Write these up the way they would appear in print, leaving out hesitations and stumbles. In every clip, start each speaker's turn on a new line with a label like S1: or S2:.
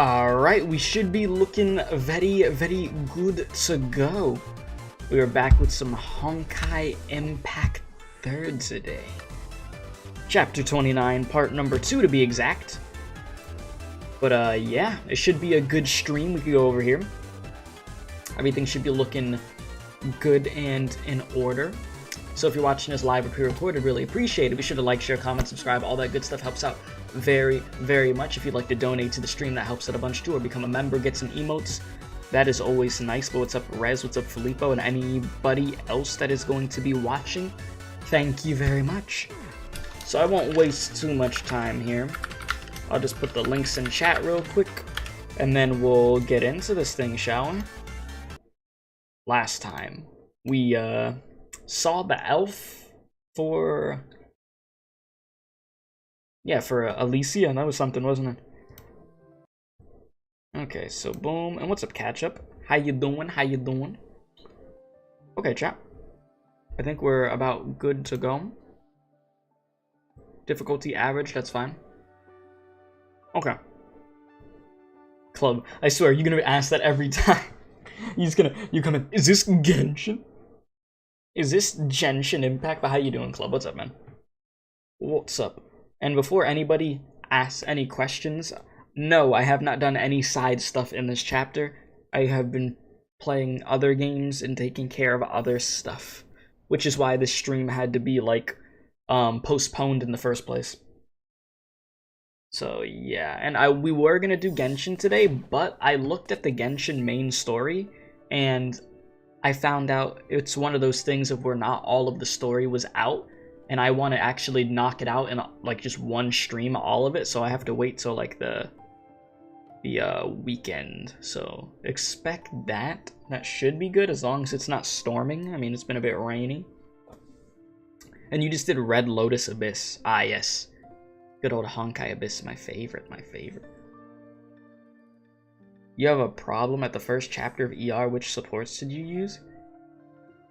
S1: Alright, we should be looking very, very good to go. We are back with some Honkai Impact 3rd today. Chapter 29, part number 2 to be exact. But yeah, it should be a good stream. We could go over here. Everything should be looking good and in order. So if you're watching this live or pre-recorded, really appreciate it. Be sure to like, share, comment, subscribe. All that good stuff helps out very, very much. If you'd like to donate to the stream, that helps out a bunch too. Or become a member, get some emotes. That is always nice. But what's up, Rez? What's up, Filippo? And anybody else that is going to be watching, thank you very much. So I won't waste too much time here. I'll just put the links in chat real quick, and then we'll get into this thing, shall we? Last time, we saw the elf for... yeah, for Alicia. That was something, wasn't it? Okay, so boom. And what's up, Catch-Up? How you doing? How you doing? Okay, chat. I think we're about good to go. Difficulty average, that's fine. Okay. Club. I swear, you're gonna ask that every time. You're gonna, is this Genshin? Is this Genshin Impact? But how you doing, Club? What's up, man? What's up? And before anybody asks any questions, no, I have not done any side stuff in this chapter. I have been playing other games and taking care of other stuff, which is why this stream had to be, like, postponed in the first place. So yeah, and we were gonna do Genshin today, but I looked at the Genshin main story, and I found out it's one of those things of where not all of the story was out, and I want to actually knock it out in like just one stream, all of it. So I have to wait till like the weekend. So expect that. That should be good as long as it's not storming. I mean, it's been a bit rainy. And you just did Red Lotus Abyss. Ah, yes. Good old Honkai Abyss, my favorite, my favorite. You have a problem at the first chapter of ER, which supports did you use?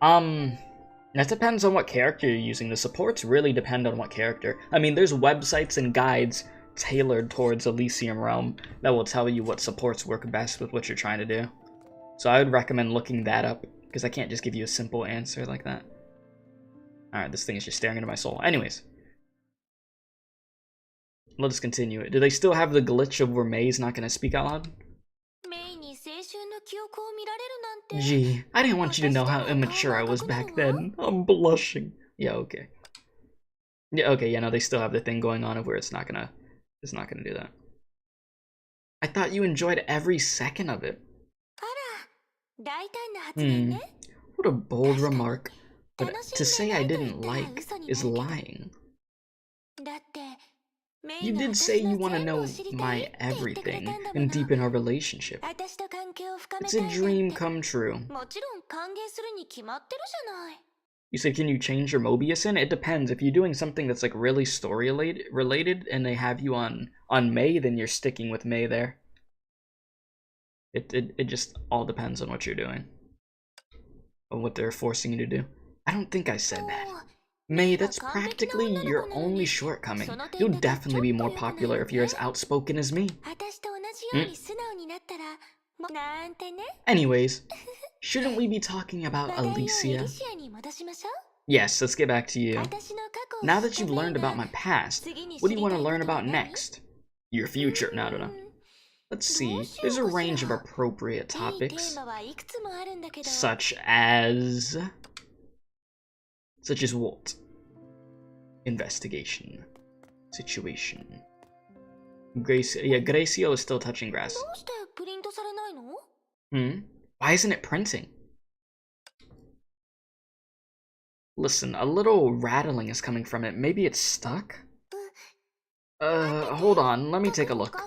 S1: That depends on what character you're using. The supports really depend on what character. I mean, there's websites and guides tailored towards Elysium Realm that will tell you what supports work best with what you're trying to do. So I would recommend looking that up, because I can't just give you a simple answer like that. Alright, this thing is just staring into my soul. Anyways. Let us continue it. Do they still have the glitch of where May's not going to speak out loud? Gee, I didn't want you to know how immature I was back then. I'm blushing. Yeah, okay. Yeah, okay, yeah, no, they still have the thing going on of where it's not gonna do that. I thought you enjoyed every second of it. What a bold remark. But to say I didn't like is lying. You did say you want to know my everything and deepen our relationship. It's a dream come true. You said, can you change your Mobius in? It depends. If you're doing something that's like really story related and they have you on May, then you're sticking with May there. It just all depends on what you're doing. On what they're forcing you to do. I don't think I said that. May, that's practically your only shortcoming. You'll definitely be more popular if you're as outspoken as me. Anyways, shouldn't we be talking about Alicia? Yes, let's get back to you. Now that you've learned about my past, what do you want to learn about next? Your future. No, I don't know. Let's see. There's a range of appropriate topics. Such as what? Investigation. Situation. Gracio is still touching grass. Why isn't it printing? Listen, a little rattling is coming from it. Maybe it's stuck? Hold on. Let me take a look.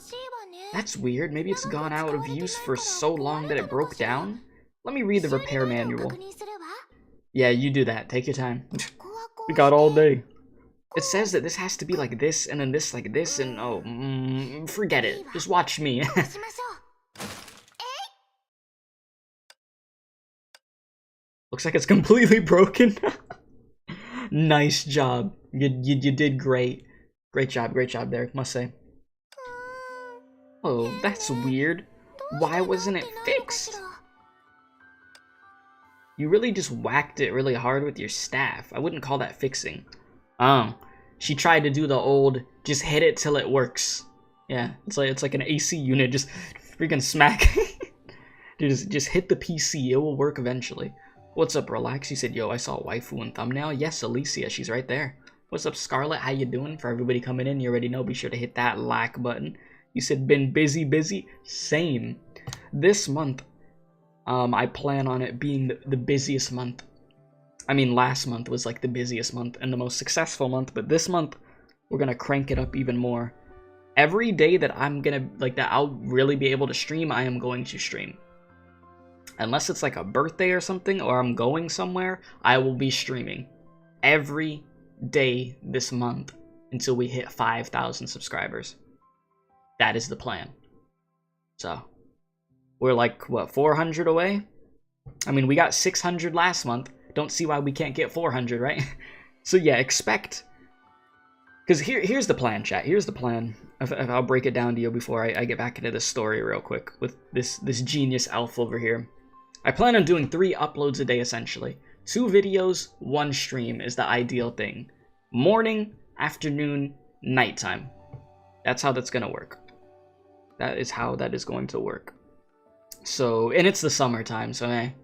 S1: That's weird. Maybe it's gone out of use for so long that it broke down? Let me read the repair manual. Yeah, you do that. Take your time. We got all day. It says that this has to be like this, and then this like this, and oh, forget it. Just watch me. Looks like it's completely broken. Nice job. You did great. Great job there, must say. Oh, that's weird. Why wasn't it fixed? You really just whacked it really hard with your staff. I wouldn't call that fixing. Oh, she tried to do the old, just hit it till it works. Yeah, it's like an AC unit, just freaking smack. Dude, just hit the PC, it will work eventually. What's up, Relax? You said, yo, I saw waifu in thumbnail. Yes, Alicia, she's right there. What's up, Scarlet? How you doing? For everybody coming in, you already know, be sure to hit that like button. You said, been busy? Same. This month, I plan on it being the busiest month. I mean, last month was like the busiest month and the most successful month, but this month, we're gonna crank it up even more. Every day that I'll really be able to stream, I am going to stream. Unless it's like a birthday or something, or I'm going somewhere, I will be streaming every day this month until we hit 5,000 subscribers. That is the plan. So, we're like, what, 400 away? I mean, we got 600 last month. Don't see why we can't get 400, right? So yeah, expect... Because here's the plan, chat. Here's the plan. If I'll break it down to you before I get back into this story real quick with this genius elf over here. I plan on doing 3 uploads a day, essentially. 2 videos, 1 stream is the ideal thing. Morning, afternoon, nighttime. That's how that's going to work. That is how that is going to work. So, and it's the summertime, so hey,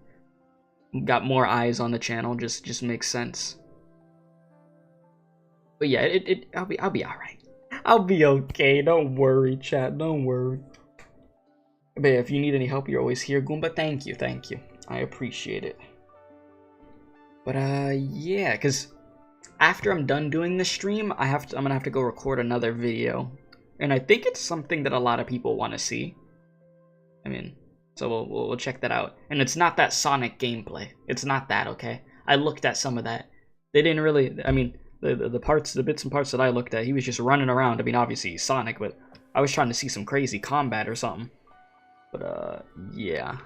S1: got more eyes on the channel, just makes sense. But yeah, I'll be alright. I'll be okay, don't worry, chat, don't worry. But if you need any help, you're always here, Goomba. Thank you. I appreciate it. But yeah, because after I'm done doing this stream, I'm gonna have to go record another video. And I think it's something that a lot of people want to see. I mean, so we'll check that out. And it's not that Sonic gameplay. It's not that, okay? I looked at some of that. They didn't really, I mean, the bits and parts that I looked at, he was just running around. I mean, obviously he's Sonic, but I was trying to see some crazy combat or something. But yeah.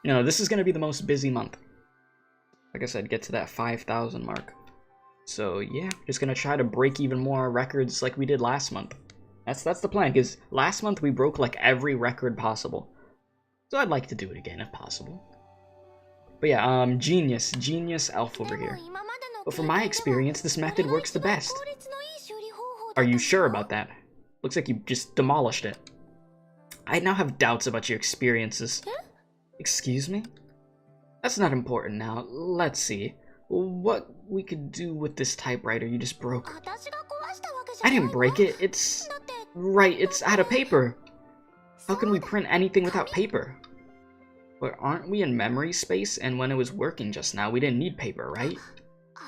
S1: You know, this is gonna be the most busy month. Like I said, get to that 5,000 mark. So yeah, just gonna try to break even more records like we did last month. That's the plan, because last month we broke like every record possible. So I'd like to do it again if possible. But yeah, genius elf over here. But from my experience, this method works the best. Are you sure about that? Looks like you just demolished it. I now have doubts about your experiences. Excuse me? That's not important now. Let's see. What we could do with this typewriter you just broke. I didn't break it. It's out of paper. How can we print anything without paper? But aren't we in memory space? And when it was working just now, we didn't need paper, right?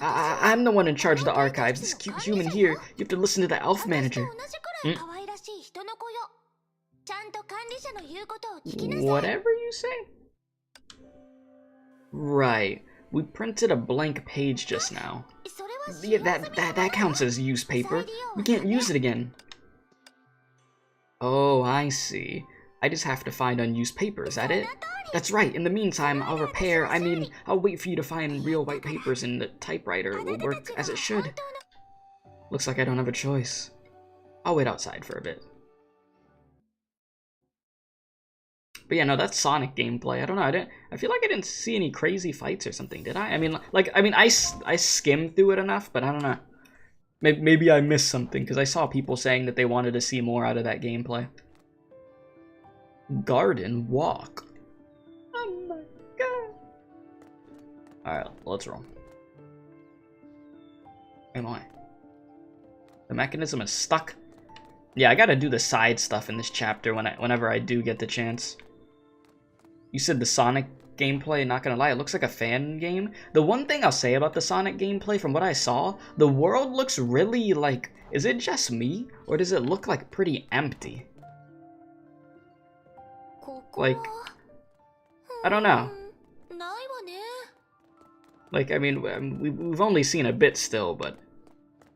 S1: I'm the one in charge of the archives. This cute human here, you have to listen to the elf manager. Whatever you say? Right. We printed a blank page just now. Yeah, that counts as used paper. We can't use it again. Oh, I see. I just have to find unused paper, is that it? That's right. In the meantime, I'll wait for you to find real white papers and the typewriter will work as it should. Looks like I don't have a choice. I'll wait outside for a bit. But yeah, no, that's Sonic gameplay. I don't know. I feel like I didn't see any crazy fights or something, did I? I skimmed through it enough, but I don't know. Maybe I missed something, because I saw people saying that they wanted to see more out of that gameplay. Garden walk. Oh my god. Alright, let's roll. Am I? The mechanism is stuck. Yeah, I gotta do the side stuff in this chapter whenever I do get the chance. You said the Sonic gameplay, not gonna lie, it looks like a fan game. The one thing I'll say about the Sonic gameplay, from what I saw, the world looks really like, is it just me? Or does it look like pretty empty? Like, I don't know. Like, I mean, we've only seen a bit still, but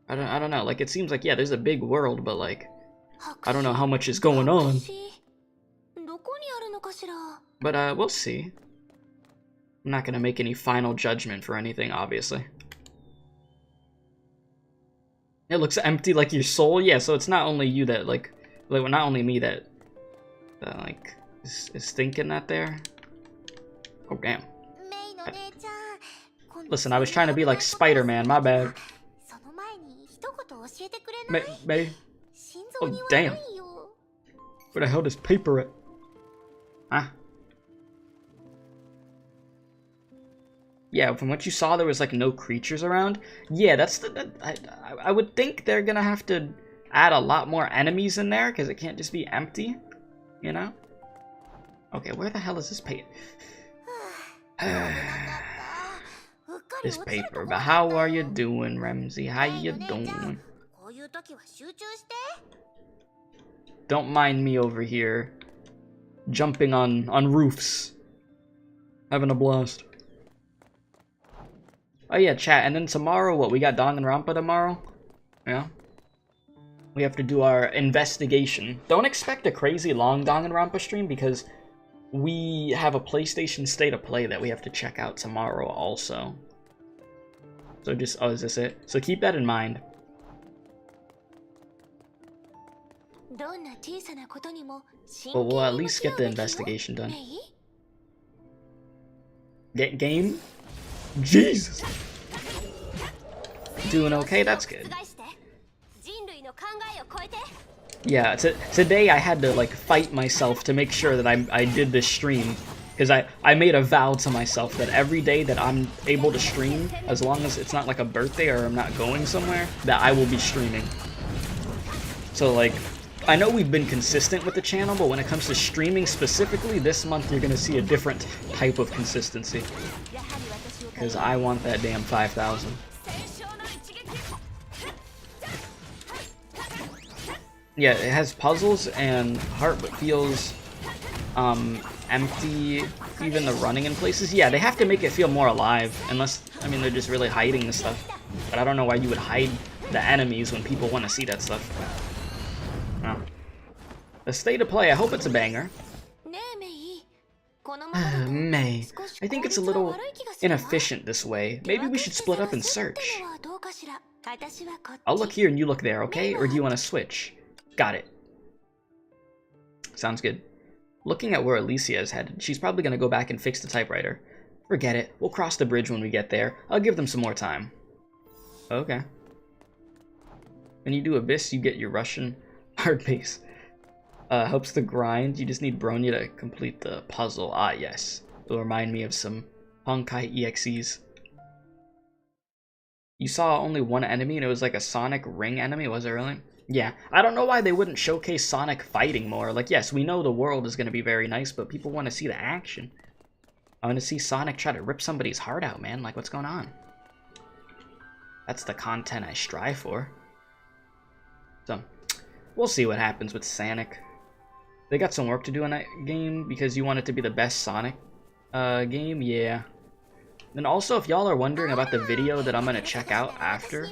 S1: I don't know. Like, it seems like, yeah, there's a big world, but like, I don't know how much is going on. But we'll see. I'm not gonna make any final judgment for anything, obviously. It looks empty like your soul? Yeah, so it's not only you that, not only me that like, is thinking that there? Oh, damn. Listen, I was trying to be like Spider-Man, my bad. May. Oh, damn. Where the hell does paper at? Huh? Yeah, from what you saw, there was like no creatures around. Yeah, that's the. I would think they're gonna have to add a lot more enemies in there because it can't just be empty, you know? Okay, where the hell is this paper? This paper. But how are you doing, Ramsey? How you doing? Don't mind me over here, jumping on roofs, having a blast. Oh yeah, chat. And then tomorrow, what, we got Danganronpa tomorrow? Yeah. We have to do our investigation. Don't expect a crazy long Danganronpa stream because we have a PlayStation State of Play that we have to check out tomorrow also. So just, oh, is this it? So keep that in mind. But we'll at least get the investigation done. Get game? Jesus! Doing okay, that's good. Yeah, today I had to like fight myself to make sure that I did this stream. Because I made a vow to myself that every day that I'm able to stream, as long as it's not like a birthday or I'm not going somewhere, that I will be streaming. So like, I know we've been consistent with the channel, but when it comes to streaming specifically, this month you're gonna see a different type of consistency. Because I want that damn 5,000. Yeah, it has puzzles and heart, but feels empty. Even the running in places. Yeah, they have to make it feel more alive. Unless, I mean, they're just really hiding the stuff. But I don't know why you would hide the enemies when people want to see that stuff. No. The State of Play, I hope it's a banger. May. I think it's a little inefficient this way. Maybe we should split up and search. I'll look here and you look there, okay? Or do you want to switch? Got it. Sounds good. Looking at where Alicia is headed, she's probably going to go back and fix the typewriter. Forget it. We'll cross the bridge when we get there. I'll give them some more time. Okay. When you do Abyss, you get your Russian hard base. Helps the grind. You just need Bronya to complete the puzzle. Ah, yes. It'll remind me of some Honkai EXEs. You saw only one enemy and it was like a Sonic ring enemy, was it really? Yeah. I don't know why they wouldn't showcase Sonic fighting more. Like, yes, we know the world is going to be very nice, but people want to see the action. I want to see Sonic try to rip somebody's heart out, man. Like, what's going on? That's the content I strive for. So, we'll see what happens with Sonic. They got some work to do in that game because you want it to be the best Sonic game, yeah. And also, if y'all are wondering about the video that I'm going to check out after,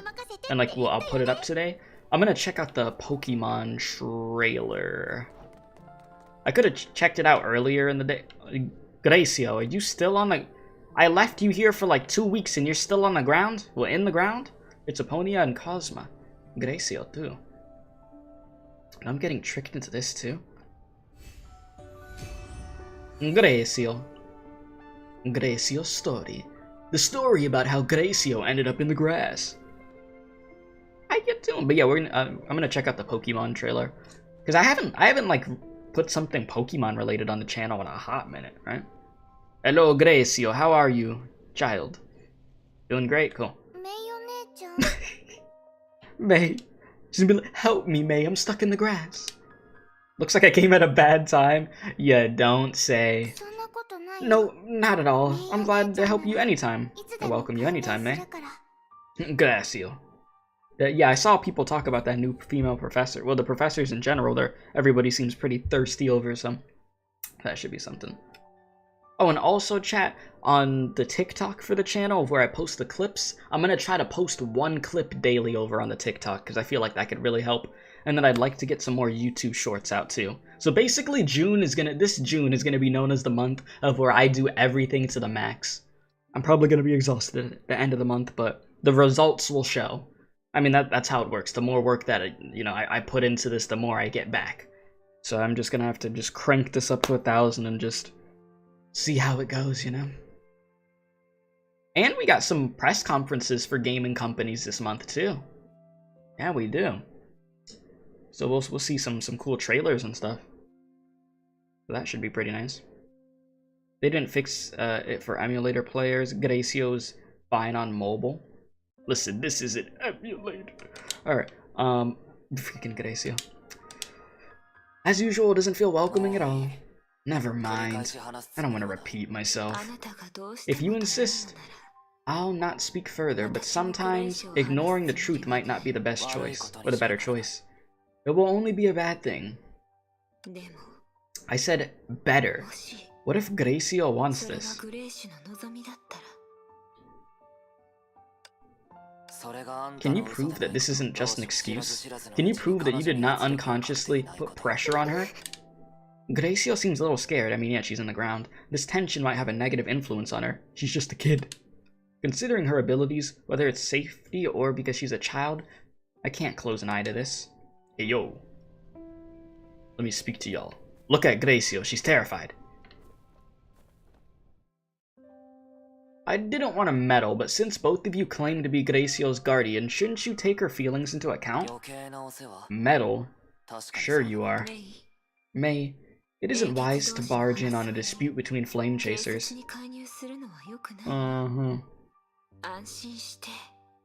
S1: and like, well, I'll put it up today, I'm going to check out the Pokemon trailer. I could have checked it out earlier in the day. Gracio, are you still on the... I left you here for like 2 weeks and you're still on the ground? Well, in the ground? It's Apponia and Cosma. Gracio, too. And I'm getting tricked into this, too. Gracio. Gracio's story. The story about how Gracio ended up in the grass. I get to him, but yeah, I'm gonna check out the Pokemon trailer because I haven't like put something Pokemon related on the channel in a hot minute, right? Hello, Gracio. How are you, child? Doing great, cool. May, she's gonna be like, help me, May. I'm stuck in the grass. Looks like I came at a bad time. Yeah, don't say. No, not at all. I'm glad to help you anytime. I welcome you anytime, May. Gracio. Yeah, I saw people talk about that new female professor. Well, the professors in general, everybody seems pretty thirsty over some. That should be something. Oh, and also, chat, on the TikTok for the channel of where I post the clips, I'm going to try to post 1 clip daily over on the TikTok because I feel like that could really help. And then I'd like to get some more YouTube shorts out too. So basically, this June is gonna be known as the month of where I do everything to the max. I'm probably gonna be exhausted at the end of the month, but the results will show. I mean, that's how it works. The more work that I put into this, the more I get back. So I'm just gonna have to just crank this up to 1,000 and just see how it goes, you know? And we got some press conferences for gaming companies this month too. Yeah, we do. So we'll see some cool trailers and stuff. So that should be pretty nice. They didn't fix it for emulator players. Gracio's fine on mobile. Listen, this is an emulator. Alright, freaking Gracio. As usual, it doesn't feel welcoming at all. Never mind. I don't want to repeat myself. If you insist, I'll not speak further, but sometimes ignoring the truth might not be the best choice, or the better choice. It will only be a bad thing. I said better. What if Gracio wants this? Can you prove that this isn't just an excuse? Can you prove that you did not unconsciously put pressure on her? Gracio seems a little scared. I mean, yeah, she's in the ground. This tension might have a negative influence on her. She's just a kid. Considering her abilities, whether it's safety or because she's a child, I can't close an eye to this. Hey, yo. Let me speak to y'all. Look at Gracio. She's terrified. I didn't want to meddle, but since both of you claim to be Gracio's guardian, shouldn't you take her feelings into account? Meddle? Sure you are. May, it isn't wise to barge in on a dispute between flame chasers.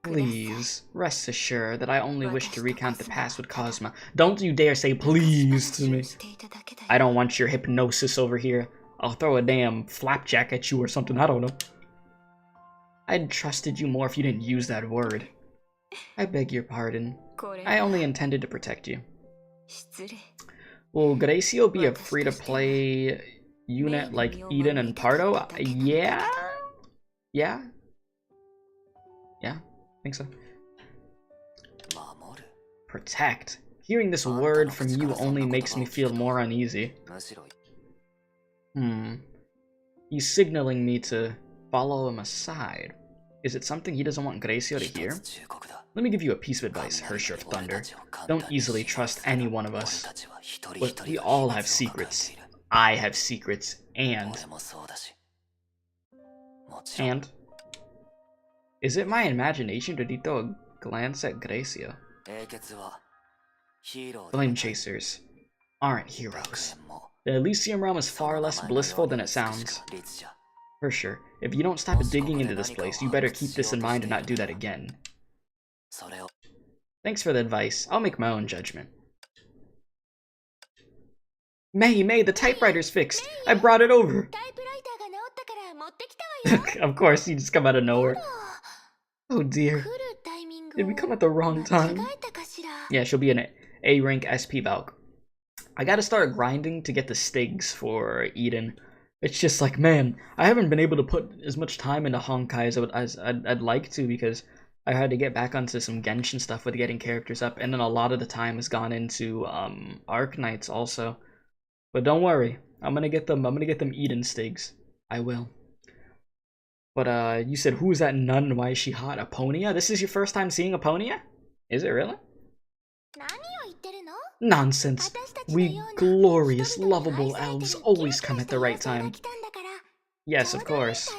S1: Please, rest assured that I only wish to recount the past with Cosma. Don't you dare say please to me. I don't want your hypnosis over here. I'll throw a damn flapjack at you or something, I don't know. I'd trusted you more if you didn't use that word. I beg your pardon. I only intended to protect you. Will Gracio be a free-to-play unit like Eden and Pardo? Yeah? Yeah? Yeah, I think so. Protect. Hearing this word from you only makes me feel more uneasy. He's signaling me to follow him aside. Is it something he doesn't want Gracio to hear? Let me give you a piece of advice, Herrscher of Thunder. Don't easily trust any one of us. But we all have secrets. I have secrets, and... Is it my imagination to throw a glance at Gracio? Flame chasers aren't heroes. The Elysium realm is far less blissful than it sounds. Herrscher, if you don't stop digging into this place, you better keep this in mind and not do that again. Thanks for the advice. I'll make my own judgment. May, the typewriter's fixed. I brought it over. Of course, you just come out of nowhere. Oh dear. Did we come at the wrong time? Yeah, she'll be an A-rank SP Valk. I gotta start grinding to get the Stigs for Eden. It's just like, man, I haven't been able to put as much time into Honkai as I'd like to, because I had to get back onto some Genshin stuff with getting characters up, and then a lot of the time has gone into Arknights also. But don't worry, I'm gonna get them Eden Stigs. I will. But you said, who is that nun and why is she hot? Aponia? This is your first time seeing Aponia? Is it really? Nonsense. We glorious, lovable elves always come at the right time. Yes, of course.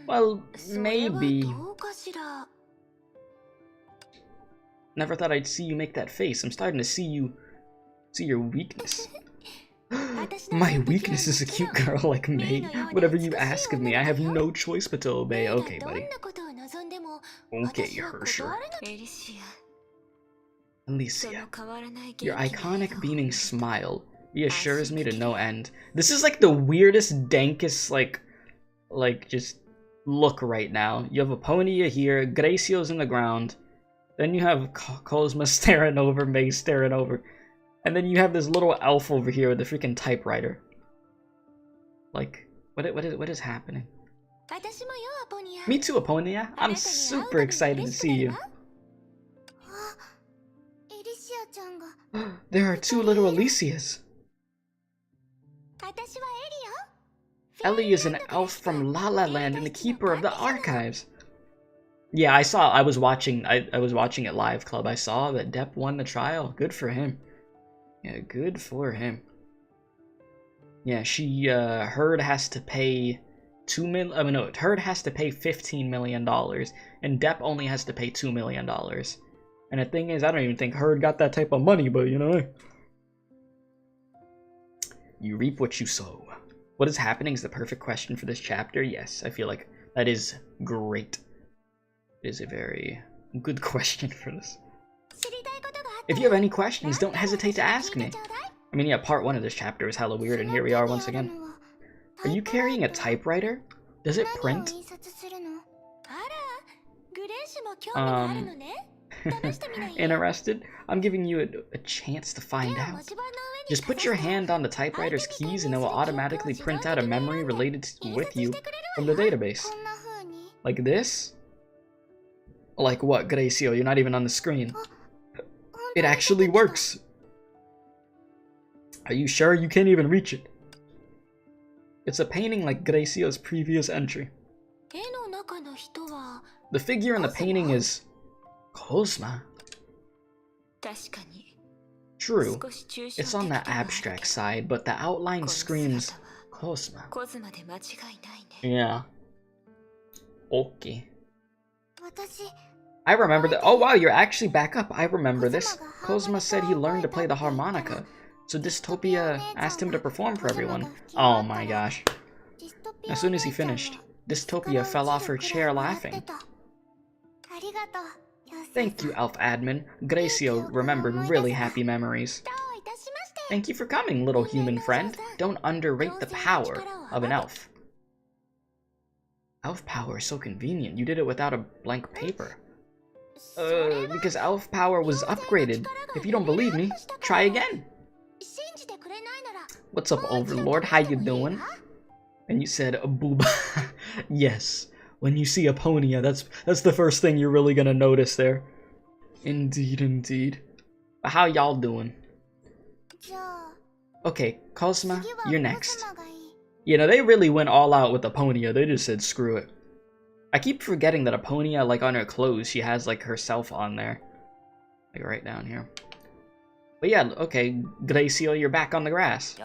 S1: Well, maybe. Never thought I'd see you make that face. I'm starting to see your weakness. My weakness is a cute girl like May. Whatever you ask of me, I have no choice but to obey. Okay, buddy. Okay, herrscher. Alicia, your iconic beaming smile reassures me to no end. This is like the weirdest, dankest, like just look right now. You have Aponia here, Gracio's in the ground, then you have Cosma staring over, May staring over, and then you have this little elf over here with the freaking typewriter. Like, what is happening? Me too, Aponia. I'm super excited to see you. There are two little Elysias. Ellie is an elf from La La Land and the keeper of the archives. Yeah, I was watching it live, Club. I saw that Depp won the trial. Good for him. Yeah, good for him. Yeah, Herd has to pay Herd has to pay $15 million, and Depp only has to pay $2 million. And the thing is, I don't even think Herd got that type of money, but you know. You reap what you sow. What is happening is the perfect question for this chapter. Yes, I feel like that is great. It is a very good question for this. If you have any questions, don't hesitate to ask me. I mean, yeah, part 1 of this chapter was hella weird, and here we are once again. Are you carrying a typewriter? Does it print? Interested? I'm giving you a chance to find out. Just put your hand on the typewriter's keys and it will automatically print out a memory related with you from the database. Like this? Like what, Gracio? You're not even on the screen. It actually works. Are you sure? You can't even reach it. It's a painting like Gracio's previous entry. The figure in the painting is Cosma. True, it's on the abstract side, but the outline screams Cosma. Yeah. Okay. I remember that. Oh wow, you're actually back up. I remember this. Cosma said he learned to play the harmonica, so Dystopia asked him to perform for everyone. Oh my gosh. As soon as he finished, Dystopia fell off her chair laughing. Thank you, Elf Admin. Gracio remembered really happy memories. Thank you for coming, little human friend. Don't underrate the power of an elf. Elf power is so convenient. You did it without a blank paper. Because elf power was upgraded. If you don't believe me, try again. What's up, Overlord? How you doing? And you said, booba. Yes. When you see a Ponia, that's the first thing you're really gonna notice there. Indeed, indeed. But how y'all doing? Okay, Cosma, you're next. You know, they really went all out with the Ponia. They just said, screw it. I keep forgetting that a Ponia, like, on her clothes, she has, like, herself on there. Like, right down here. But yeah, okay, Gracio, you're back on the grass.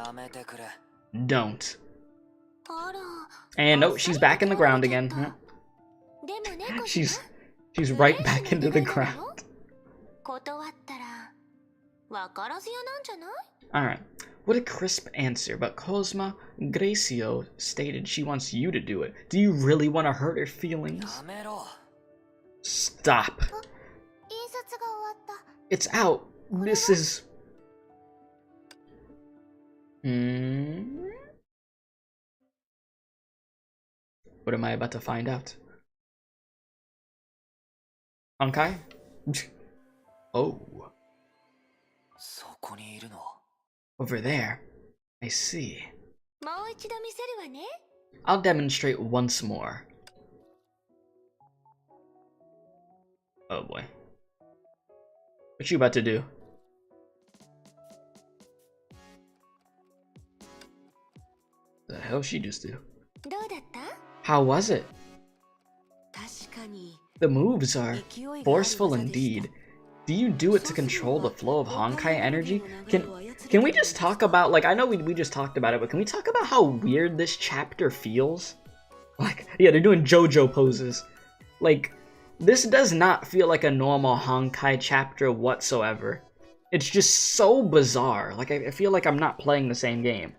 S1: Don't. And no, she's back in the ground again. She's right back into the ground. Alright, what a crisp answer, but Cosma, Gracio stated she wants you to do it. Do you really want to hurt her feelings? Stop. It's out. This is... What am I about to find out? Honkai? Oh. Over there. I see. I'll demonstrate once more. Oh boy. What you about to do? The hell she just do? How was it? The moves are forceful indeed. Do you do it to control the flow of Honkai energy? Can we just talk about, like, I know we just talked about it, but can we talk about how weird this chapter feels? Like, yeah, they're doing JoJo poses. Like, this does not feel like a normal Honkai chapter whatsoever. It's just so bizarre. Like, I feel like I'm not playing the same game.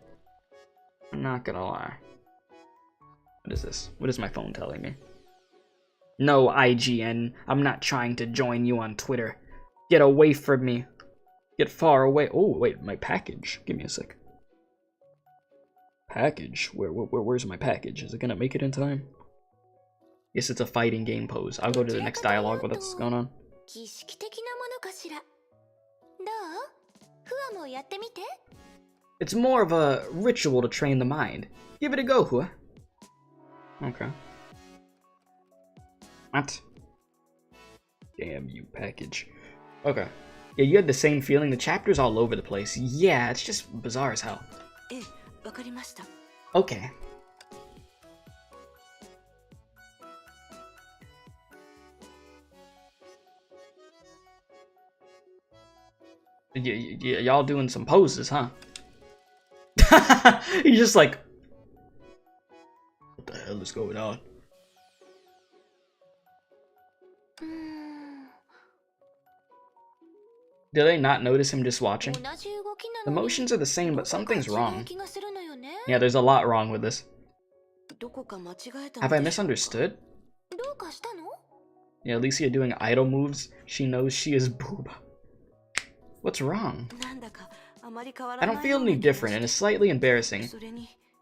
S1: I'm not gonna lie. What is this? What is my phone telling me? No, IGN. I'm not trying to join you on Twitter. Get away from me. Get far away. Oh, wait, my package. Give me a sec. Package? Where's my package? Is it gonna make it in time? Yes, it's a fighting game pose. I'll go to the next dialogue while that's going on. It's more of a ritual to train the mind. Give it a go, Hua. Okay. What? Damn you, package. Okay. Yeah, you had the same feeling. The chapter's all over the place. Yeah, it's just bizarre as hell. Okay. Y'all doing some poses, huh? He's just like, what the hell is going on? Did I not notice him just watching? The motions are the same, but something's wrong. Yeah, there's a lot wrong with this. Have I misunderstood? Yeah, Alicia doing idol moves. She knows she is boob. What's wrong? I don't feel any different, and it's slightly embarrassing.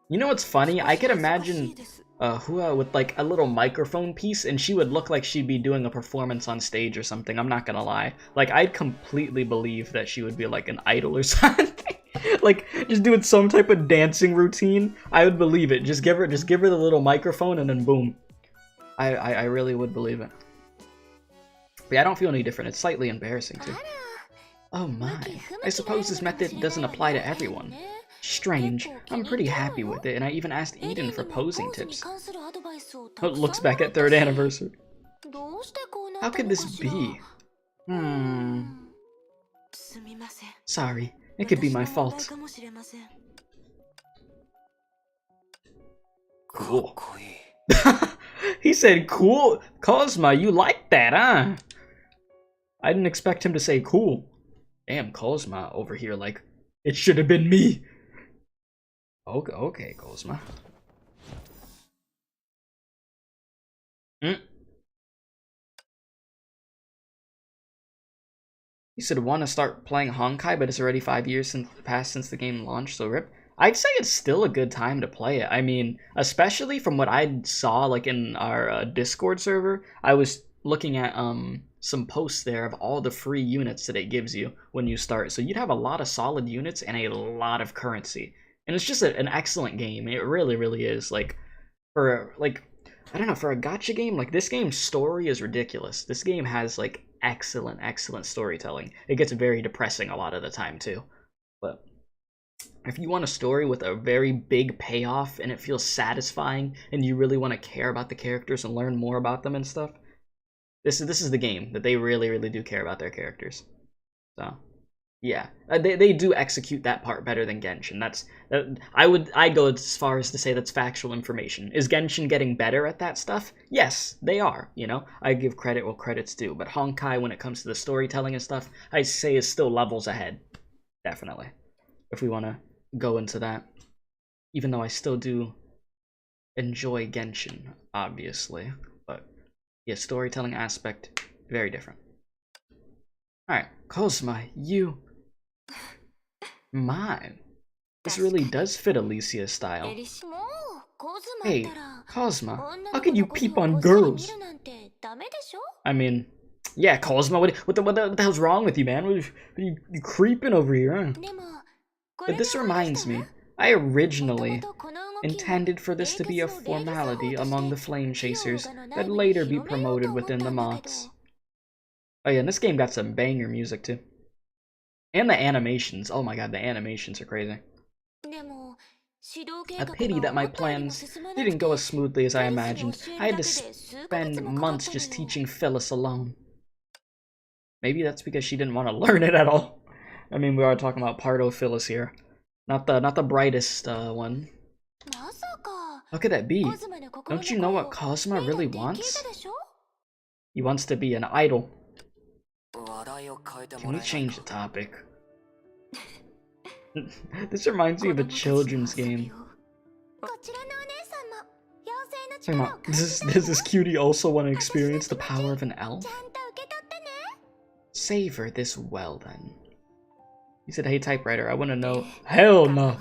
S1: You know what's funny? I could imagine Hua with like a little microphone piece, and she would look like she'd be doing a performance on stage or something. I'm not gonna lie. Like, I'd completely believe that she would be like an idol or something. Like, just doing some type of dancing routine. I would believe it. Just give her the little microphone, and then boom. I really would believe it. But yeah, I don't feel any different. It's slightly embarrassing too. Oh my. I suppose this method doesn't apply to everyone. Strange. I'm pretty happy with it, and I even asked Eden for posing tips. Oh, looks back at 3rd anniversary. How could this be? Sorry, it could be my fault. Cool. He said cool. Cosma, you like that, huh? I didn't expect him to say cool. Damn, Cosma over here like, it should have been me. Okay, Cosma. You said want to start playing Honkai, but it's already 5 years since the game launched, so rip. I'd say it's still a good time to play it. I mean, especially from what I saw, like in our Discord server, I was looking at some posts there of all the free units that it gives you when you start. So you'd have a lot of solid units and a lot of currency. And it's just an excellent game. It really, really is. Like, for, like, I don't know, for a gacha game, like, this game's story is ridiculous. This game has, like, excellent storytelling. It gets very depressing a lot of the time, too. But if you want a story with a very big payoff and it feels satisfying and you really want to care about the characters and learn more about them and stuff, this is the game that they really do care about their characters. So yeah, they do execute that part better than Genshin. I'd go as far as to say that's factual information. Is Genshin getting better at that stuff? Yes, they are. You know, I give credit where credit's due. But Honkai, when it comes to the storytelling and stuff, I say is still levels ahead. Definitely, if we want to go into that. Even though I still do enjoy Genshin, obviously, but yeah, storytelling aspect very different. All right, Cosma, you. Mine. This really does fit Alicia's style. Hey, Cosma, how can you peep on girls? I mean, yeah, Cosma, what the hell's wrong with you, man? What are you creeping over here, huh? But this reminds me, I originally intended for this to be a formality among the Flame Chasers that later be promoted within the Moths. Oh yeah, and this game got some banger music too. And the animations, oh my god, the animations are crazy. A pity that my plans didn't go as smoothly as I imagined. I had to spend months just teaching Phyllis alone. Maybe that's because she didn't want to learn it at all. I mean, we are talking about Pardo Phyllis here. Not the brightest one. How could that be? Don't you know what Cosma really wants? He wants to be an idol. Can we change the topic? This reminds me of a children's game. Does this cutie also want to experience the power of an elf? Savor this well then. He said, hey typewriter, I want to know. Hell no.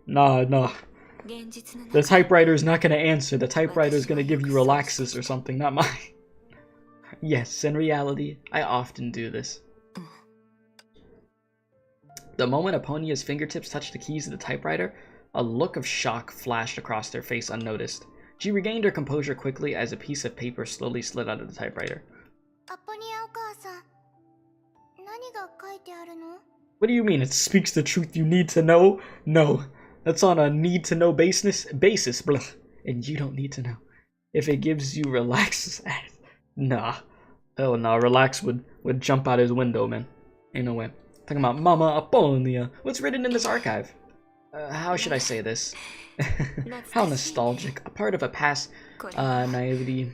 S1: Nah. The typewriter is not going to answer. The typewriter is going to give you relaxes or something, not mine. Yes, in reality, I often do this. The moment Eponia's fingertips touched the keys of the typewriter, a look of shock flashed across their face unnoticed. She regained her composure quickly as a piece of paper slowly slid out of the typewriter. What do you mean it speaks the truth you need to know? No, that's on a need-to-know basis, blah. And you don't need to know. If it gives you relax, nah. Hell no, relax would jump out his window, man. Ain't no way. Talking about Mama Apollonia. What's written in this archive? How should I say this? How nostalgic. A part of a past naivety.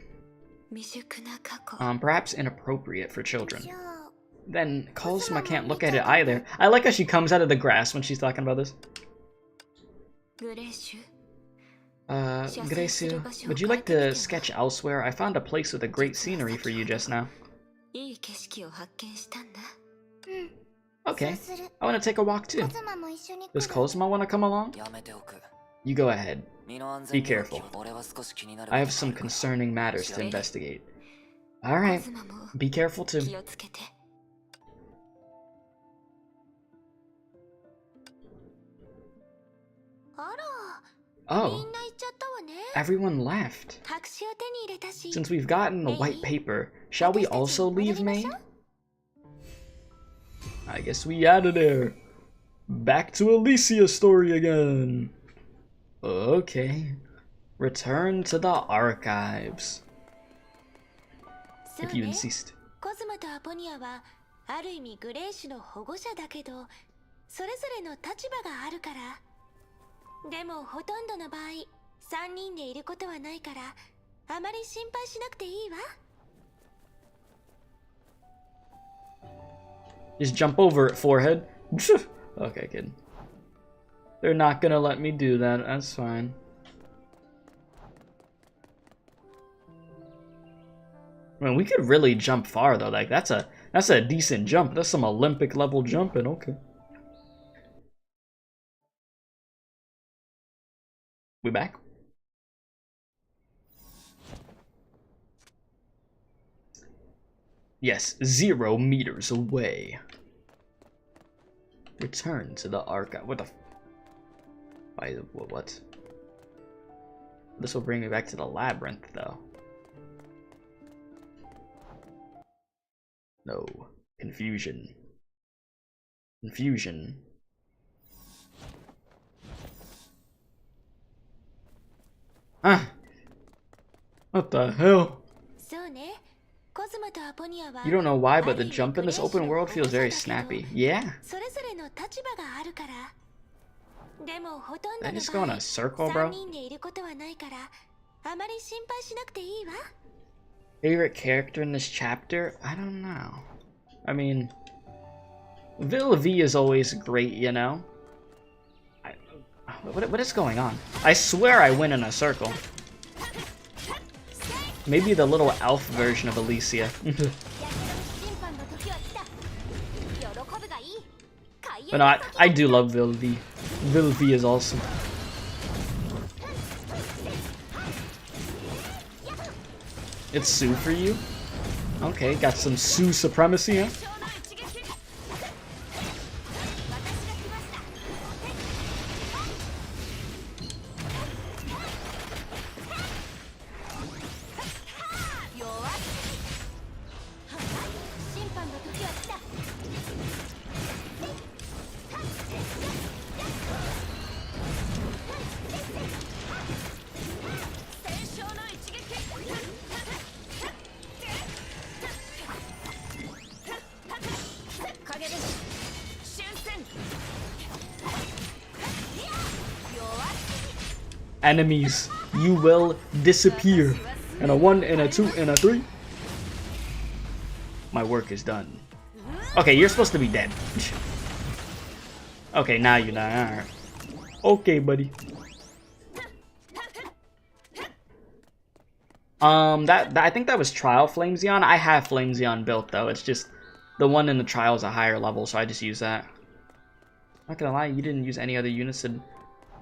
S1: Perhaps inappropriate for children. Then Cosma can't look at it either. I like how she comes out of the grass when she's talking about this. Gracie, would you like to sketch elsewhere? I found a place with a great scenery for you just now. Okay, I want to take a walk too. Does Cosma want to come along? You go ahead. Be careful. I have some concerning matters to investigate. Alright, be careful too. Oh, everyone left. Since we've gotten the white paper, shall we also leave, May? I guess we out of there. Back to ELYSIA story again. Okay. Return to the archives. If you insist. Just jump over it, forehead. Okay, kid. They're not gonna let me do that. That's fine. I mean, we could really jump far though. Like that's a decent jump. That's some Olympic level jumping. Okay. We back? Yes, 0 meters away. Return to the archive. What the? What? This will bring me back to the labyrinth, though. No. Confusion. Confusion. Ah! What the hell? You don't know why, but the jump in this open world feels very snappy. Yeah. Did I just go in a circle, bro? Favorite character in this chapter? I don't know. I mean, Vilvi is always great, you know? What is going on? I swear I went in a circle. Maybe the little elf version of Alicia. But no, I do love Vilvi. Vilvi is awesome. It's Sue for you? Okay, got some Sue supremacy, huh? Enemies, you will disappear. And a 1, and a 2, and a 3. My work is done. Okay, you're supposed to be dead. Okay, now you're not. Alright. Okay, buddy. I think that was Trial Flamezion. I have Flamezion built though. It's just the one in the trial is a higher level, so I just use that. Not gonna lie, you didn't use any other units in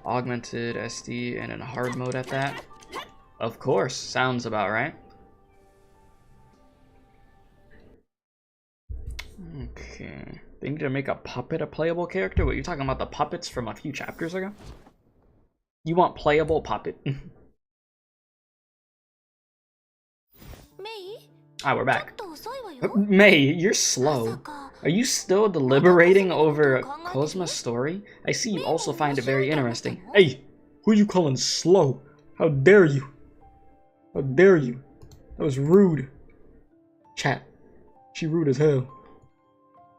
S1: augmented SD and in hard mode at that? Of course, sounds about right. Okay. They need to make a puppet a playable character? What, you're talking about the puppets from a few chapters ago? You want playable puppet? Ah, we're back. May, you're slow. Are you still deliberating over Cosma's story? I see you also find it very interesting. Hey, who are you calling slow? How dare you? How dare you? That was rude. Chat. She rude as hell.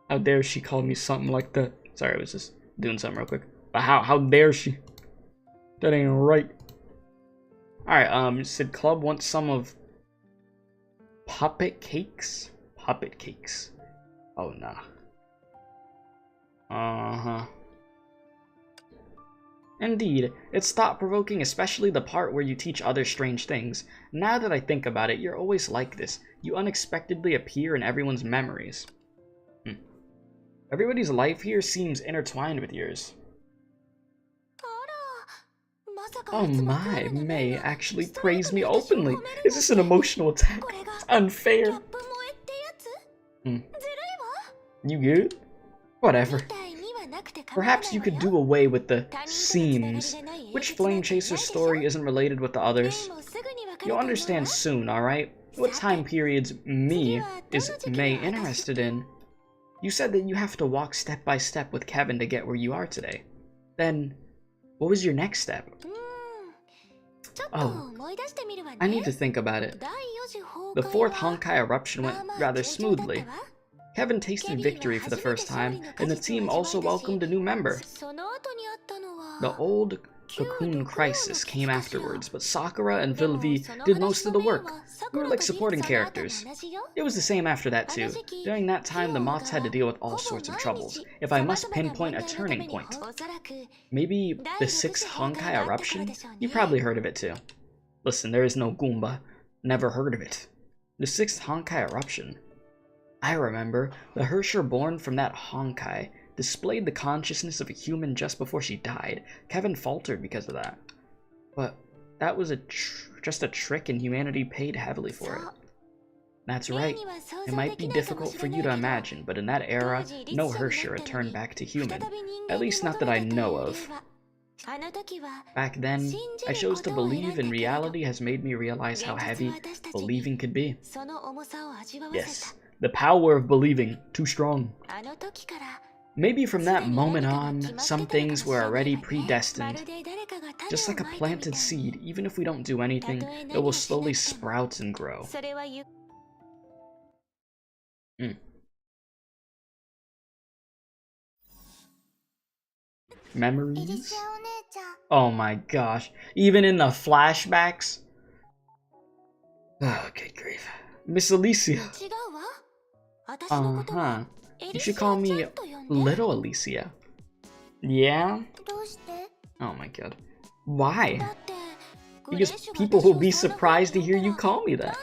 S1: How dare she call me something like that? Sorry, I was just doing something real quick. But how dare she? That ain't right. Alright, said club wants some of puppet cakes? Puppet cakes. Oh, nah. Uh-huh. Indeed, it's thought-provoking, especially the part where you teach others strange things. Now that I think about it, you're always like this. You unexpectedly appear in everyone's memories. Everybody's life here seems intertwined with yours. Oh my, May actually praised me openly. Is this an emotional attack? It's unfair. You good? Whatever. Perhaps you could do away with the seems. Which Flame Chaser's story isn't related with the others? You'll understand soon, alright? What time periods is May interested in? You said that you have to walk step by step with Kevin to get where you are today. Then, what was your next step? Oh, I need to think about it. The fourth Honkai eruption went rather smoothly. Kevin tasted victory for the first time, and the team also welcomed a new member. The old Cocoon Crisis came afterwards, but Sakura and Vilvi did most of the work. We were like supporting characters. It was the same after that too. During that time, the Moths had to deal with all sorts of troubles. If I must pinpoint a turning point, maybe the sixth Honkai eruption? You probably heard of it too. Listen, there is no Goomba. Never heard of it. The sixth Honkai eruption. I remember, the herrscher born from that Honkai displayed the consciousness of a human just before she died. Kevin faltered because of that. But that was just a trick, and humanity paid heavily for it. That's right. It might be difficult for you to imagine, but in that era, no herrscher returned back to human. At least not that I know of. Back then, I chose to believe, and reality has made me realize how heavy believing could be. Yes, the power of believing, too strong. Maybe from that moment on, some things were already predestined. Just like a planted seed, even if we don't do anything, it will slowly sprout and grow. Memories? Oh my gosh. Even in the flashbacks? Oh, good grief. Miss Alicia. Uh-huh. You should call me Little Alicia. Yeah? Oh my god. Why? Because people will be surprised to hear you call me that.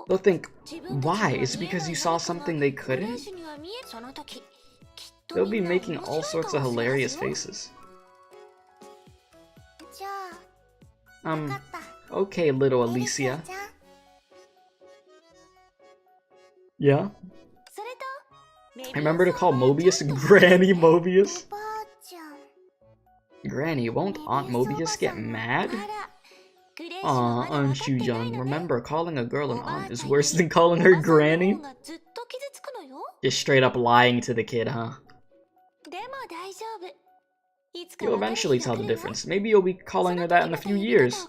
S1: They'll think, why? Is it because you saw something they couldn't? They'll be making all sorts of hilarious faces. Okay, Little Alicia. Yeah? Remember to call Mobius Granny Mobius? Granny, won't Aunt Mobius get mad? Aw, aren't you young? Remember, calling a girl an aunt is worse than calling her granny? Just straight up lying to the kid, huh? You'll eventually tell the difference. Maybe you'll be calling her that in a few years.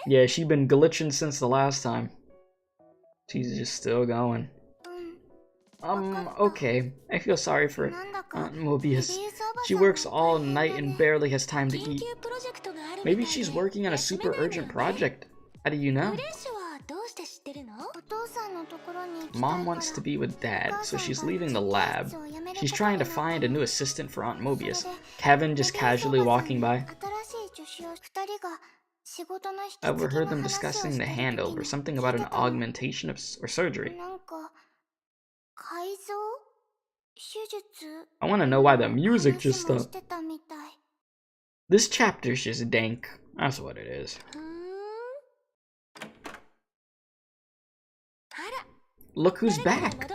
S1: Yeah, she's been glitching since the last time. She's just still going. Okay. I feel sorry for Aunt Mobius. She works all night and barely has time to eat. Maybe she's working on a super urgent project. How do you know? Mom wants to be with Dad, so she's leaving the lab. She's trying to find a new assistant for Aunt Mobius. Kevin just casually walking by. I overheard them discussing the handover, something about an augmentation or surgery. I want to know why the music just stopped. This chapter's just dank. That's what it is. Look who's back!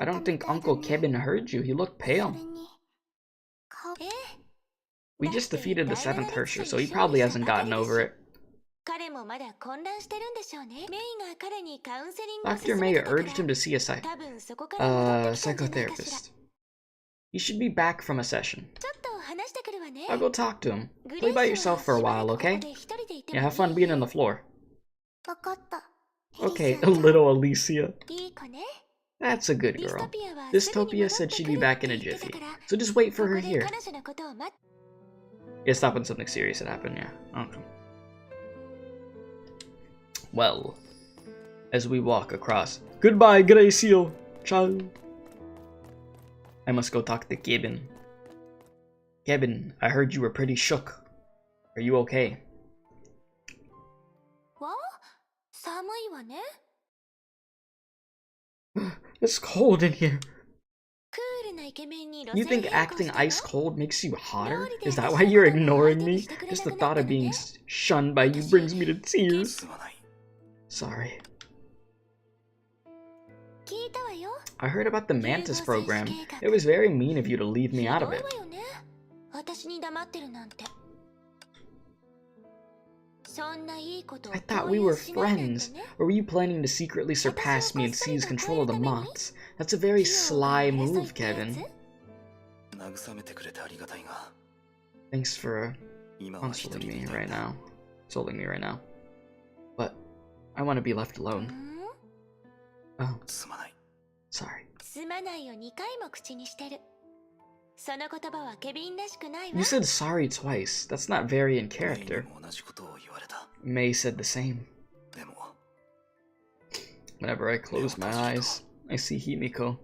S1: I don't think Uncle Kevin heard you. He looked pale. We just defeated the 7th herrscher, so he probably hasn't gotten over it. Dr. May urged him to see a psychotherapist. He should be back from a session. I'll go talk to him. Play by yourself for a while, okay? Yeah, have fun being on the floor. Okay, a little Alicia. That's a good girl. Dystopia said she'd be back in a jiffy, so just wait for her here. Yeah, stop when something serious had happened, yeah. Okay. Well, as we walk across... Goodbye, Gracio! Ciao! I must go talk to Kevin. Kevin, I heard you were pretty shook. Are you okay? It's cold in here. You think acting ice cold makes you hotter? Is that why you're ignoring me? Just the thought of being shunned by you brings me to tears. Sorry. I heard about the Mantis program. It was very mean of you to leave me out of it. I thought we were friends. Or were you planning to secretly surpass me and seize control of the Moths? That's a very sly move, Kevin. Thanks for consoling me right now. Consoling me right now. But I want to be left alone. Oh. Sorry. You said sorry twice. That's not very in character. May said the same. Whenever I close my eyes, I see Himiko,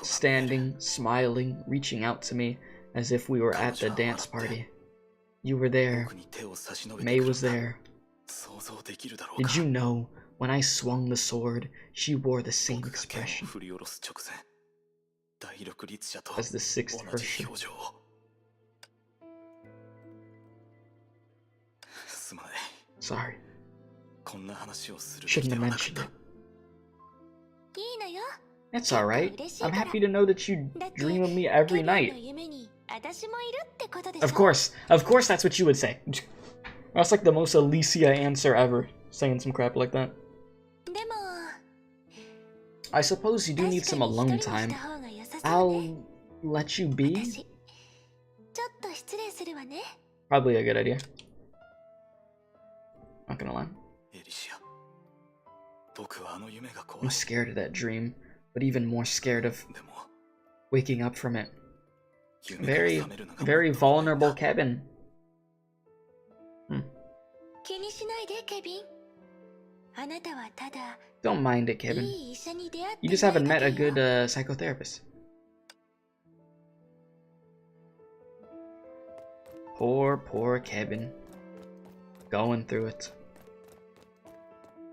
S1: standing, smiling, reaching out to me as if we were at the dance party. You were there. May was there. Did you know, when I swung the sword, she wore the same expression as the sixth herrscher. Sorry. Shouldn't have mentioned it. That's alright. I'm happy to know that you dream of me every night. Of course that's what you would say. That's like the most Alicia answer ever, saying some crap like that. I suppose you do need some alone time. I'll let you be? Probably a good idea. Not gonna lie. I'm scared of that dream, but even more scared of waking up from it. Very vulnerable Kevin. Don't mind it, Kevin. You just haven't met a good psychotherapist. Poor Kevin. Going through it.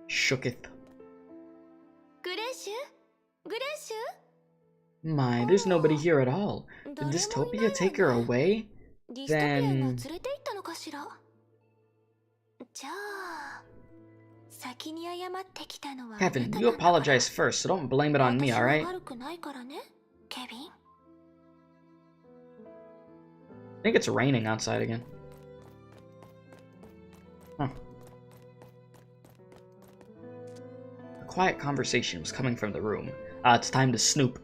S1: Shooketh. My, there's nobody here at all. Did Dystopia take her away? Then... Kevin, you apologize first, so don't blame it on me, alright? I think it's raining outside again. Huh. A quiet conversation was coming from the room. It's time to snoop.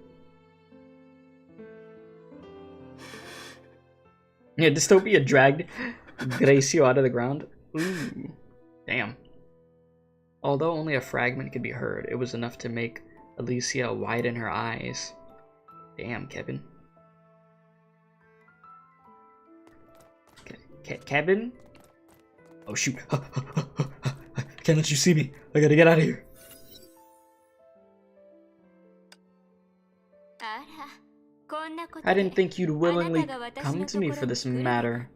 S1: Yeah, Dystopia dragged Gracio out of the ground. Ooh. Damn. Although only a fragment could be heard, it was enough to make Alicia widen her eyes. Damn, Kevin. Kevin? Oh shoot. I can't let you see me. I gotta get out of here. I didn't think you'd willingly come to me for this matter.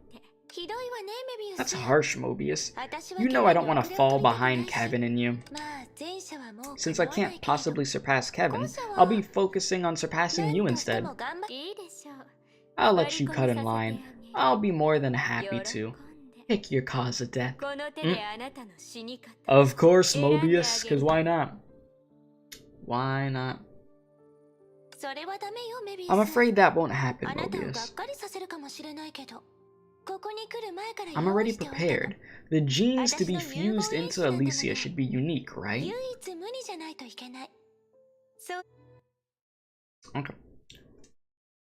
S1: That's harsh, Mobius. You know I don't want to fall behind Kevin and you. Since I can't possibly surpass Kevin, I'll be focusing on surpassing you instead. I'll let you cut in line. I'll be more than happy to. Pick your cause of death. Of course, Mobius, because why not? Why not? I'm afraid that won't happen, Mobius. I'm already prepared. The genes to be fused into Alicia should be unique, right? Okay.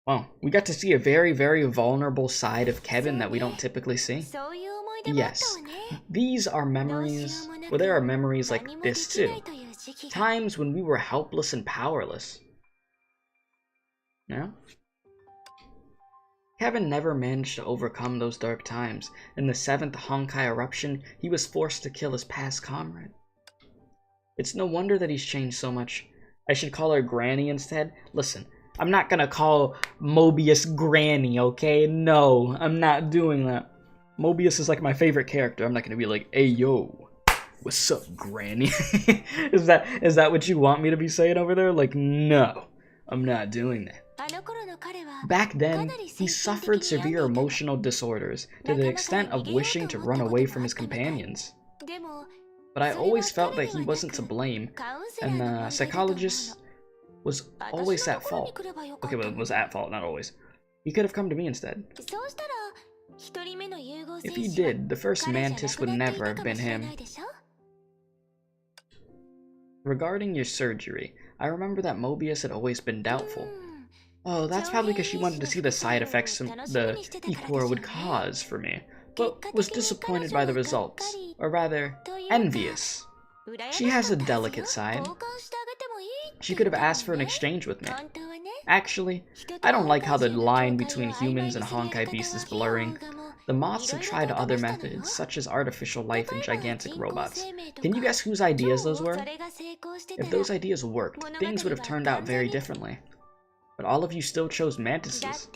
S1: Well, we got to see a very vulnerable side of Kevin that we don't typically see. Yes, these are memories. Well, there are memories like this too. Times when we were helpless and powerless. No? Kevin never managed to overcome those dark times. In the 7th Honkai eruption, he was forced to kill his past comrade. It's no wonder that he's changed so much. I should call her Granny instead? Listen, I'm not gonna call Mobius Granny, okay? No, I'm not doing that. Mobius is like my favorite character. I'm not gonna be like, hey yo, what's up, Granny? Is that what you want me to be saying over there? Like, no, I'm not doing that. Back then, he suffered severe emotional disorders to the extent of wishing to run away from his companions. But I always felt that he wasn't to blame, and the psychologist was always at fault. Okay, well, was at fault, not always. He could have come to me instead. If he did, the first mantis would never have been him. Regarding your surgery, I remember that Mobius had always been doubtful. Oh, that's probably because she wanted to see the side effects the Equor would cause for me, but was disappointed by the results, or rather, envious. She has a delicate side. She could have asked for an exchange with me. Actually, I don't like how the line between humans and Honkai beasts is blurring. The Moths have tried other methods, such as artificial life and gigantic robots. Can you guess whose ideas those were? If those ideas worked, things would have turned out very differently. But all of you still chose mantises.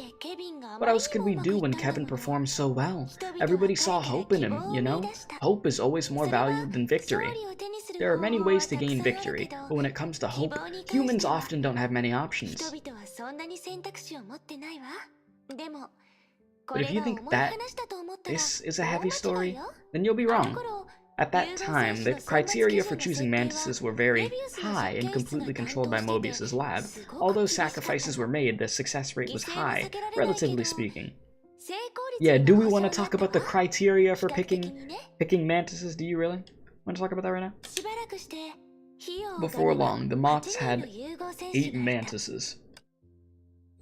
S1: What else could we do when Kevin performed so well? Everybody saw hope in him, you know? Hope is always more valued than victory. There are many ways to gain victory, but when it comes to hope, humans often don't have many options. But if you think that this is a heavy story, then you'll be wrong. At that time, the criteria for choosing mantises were very high and completely controlled by Mobius's lab. Although sacrifices were made, the success rate was high, relatively speaking. Yeah, do we want to talk about the criteria for picking mantises? Do you really want to talk about that right now? Before long, the Moths had 8 mantises.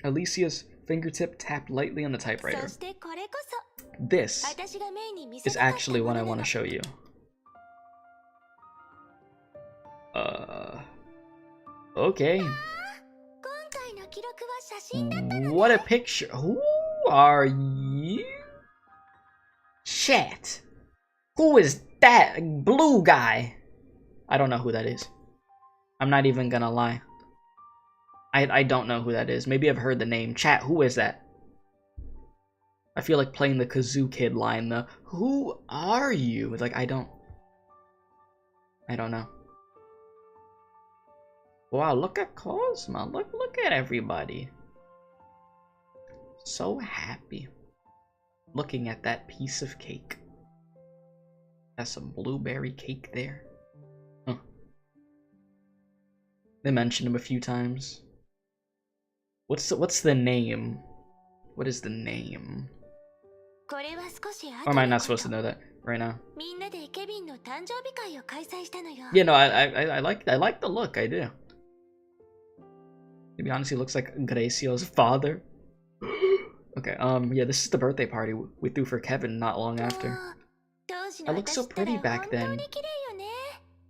S1: Alicia's fingertip tapped lightly on the typewriter. This is actually what I want to show you. Okay. What a picture. Who are you? Chat. Who is that blue guy? I don't know who that is. I'm not even gonna lie. I don't know who that is. Maybe I've heard the name. Chat, who is that? I feel like playing the Kazoo Kid line, the who are you? Like, I don't know. Wow, look at Cosmo. Look at everybody. So happy. Looking at that piece of cake. That's some blueberry cake there. Huh. They mentioned him a few times. What's the name? What is the name? Or am I not supposed to know that right now? Yeah, no, I like the look, I do. To be honest, he looks like Gracio's father. Okay, yeah, this is the birthday party we threw for Kevin not long after. I looked so pretty back then.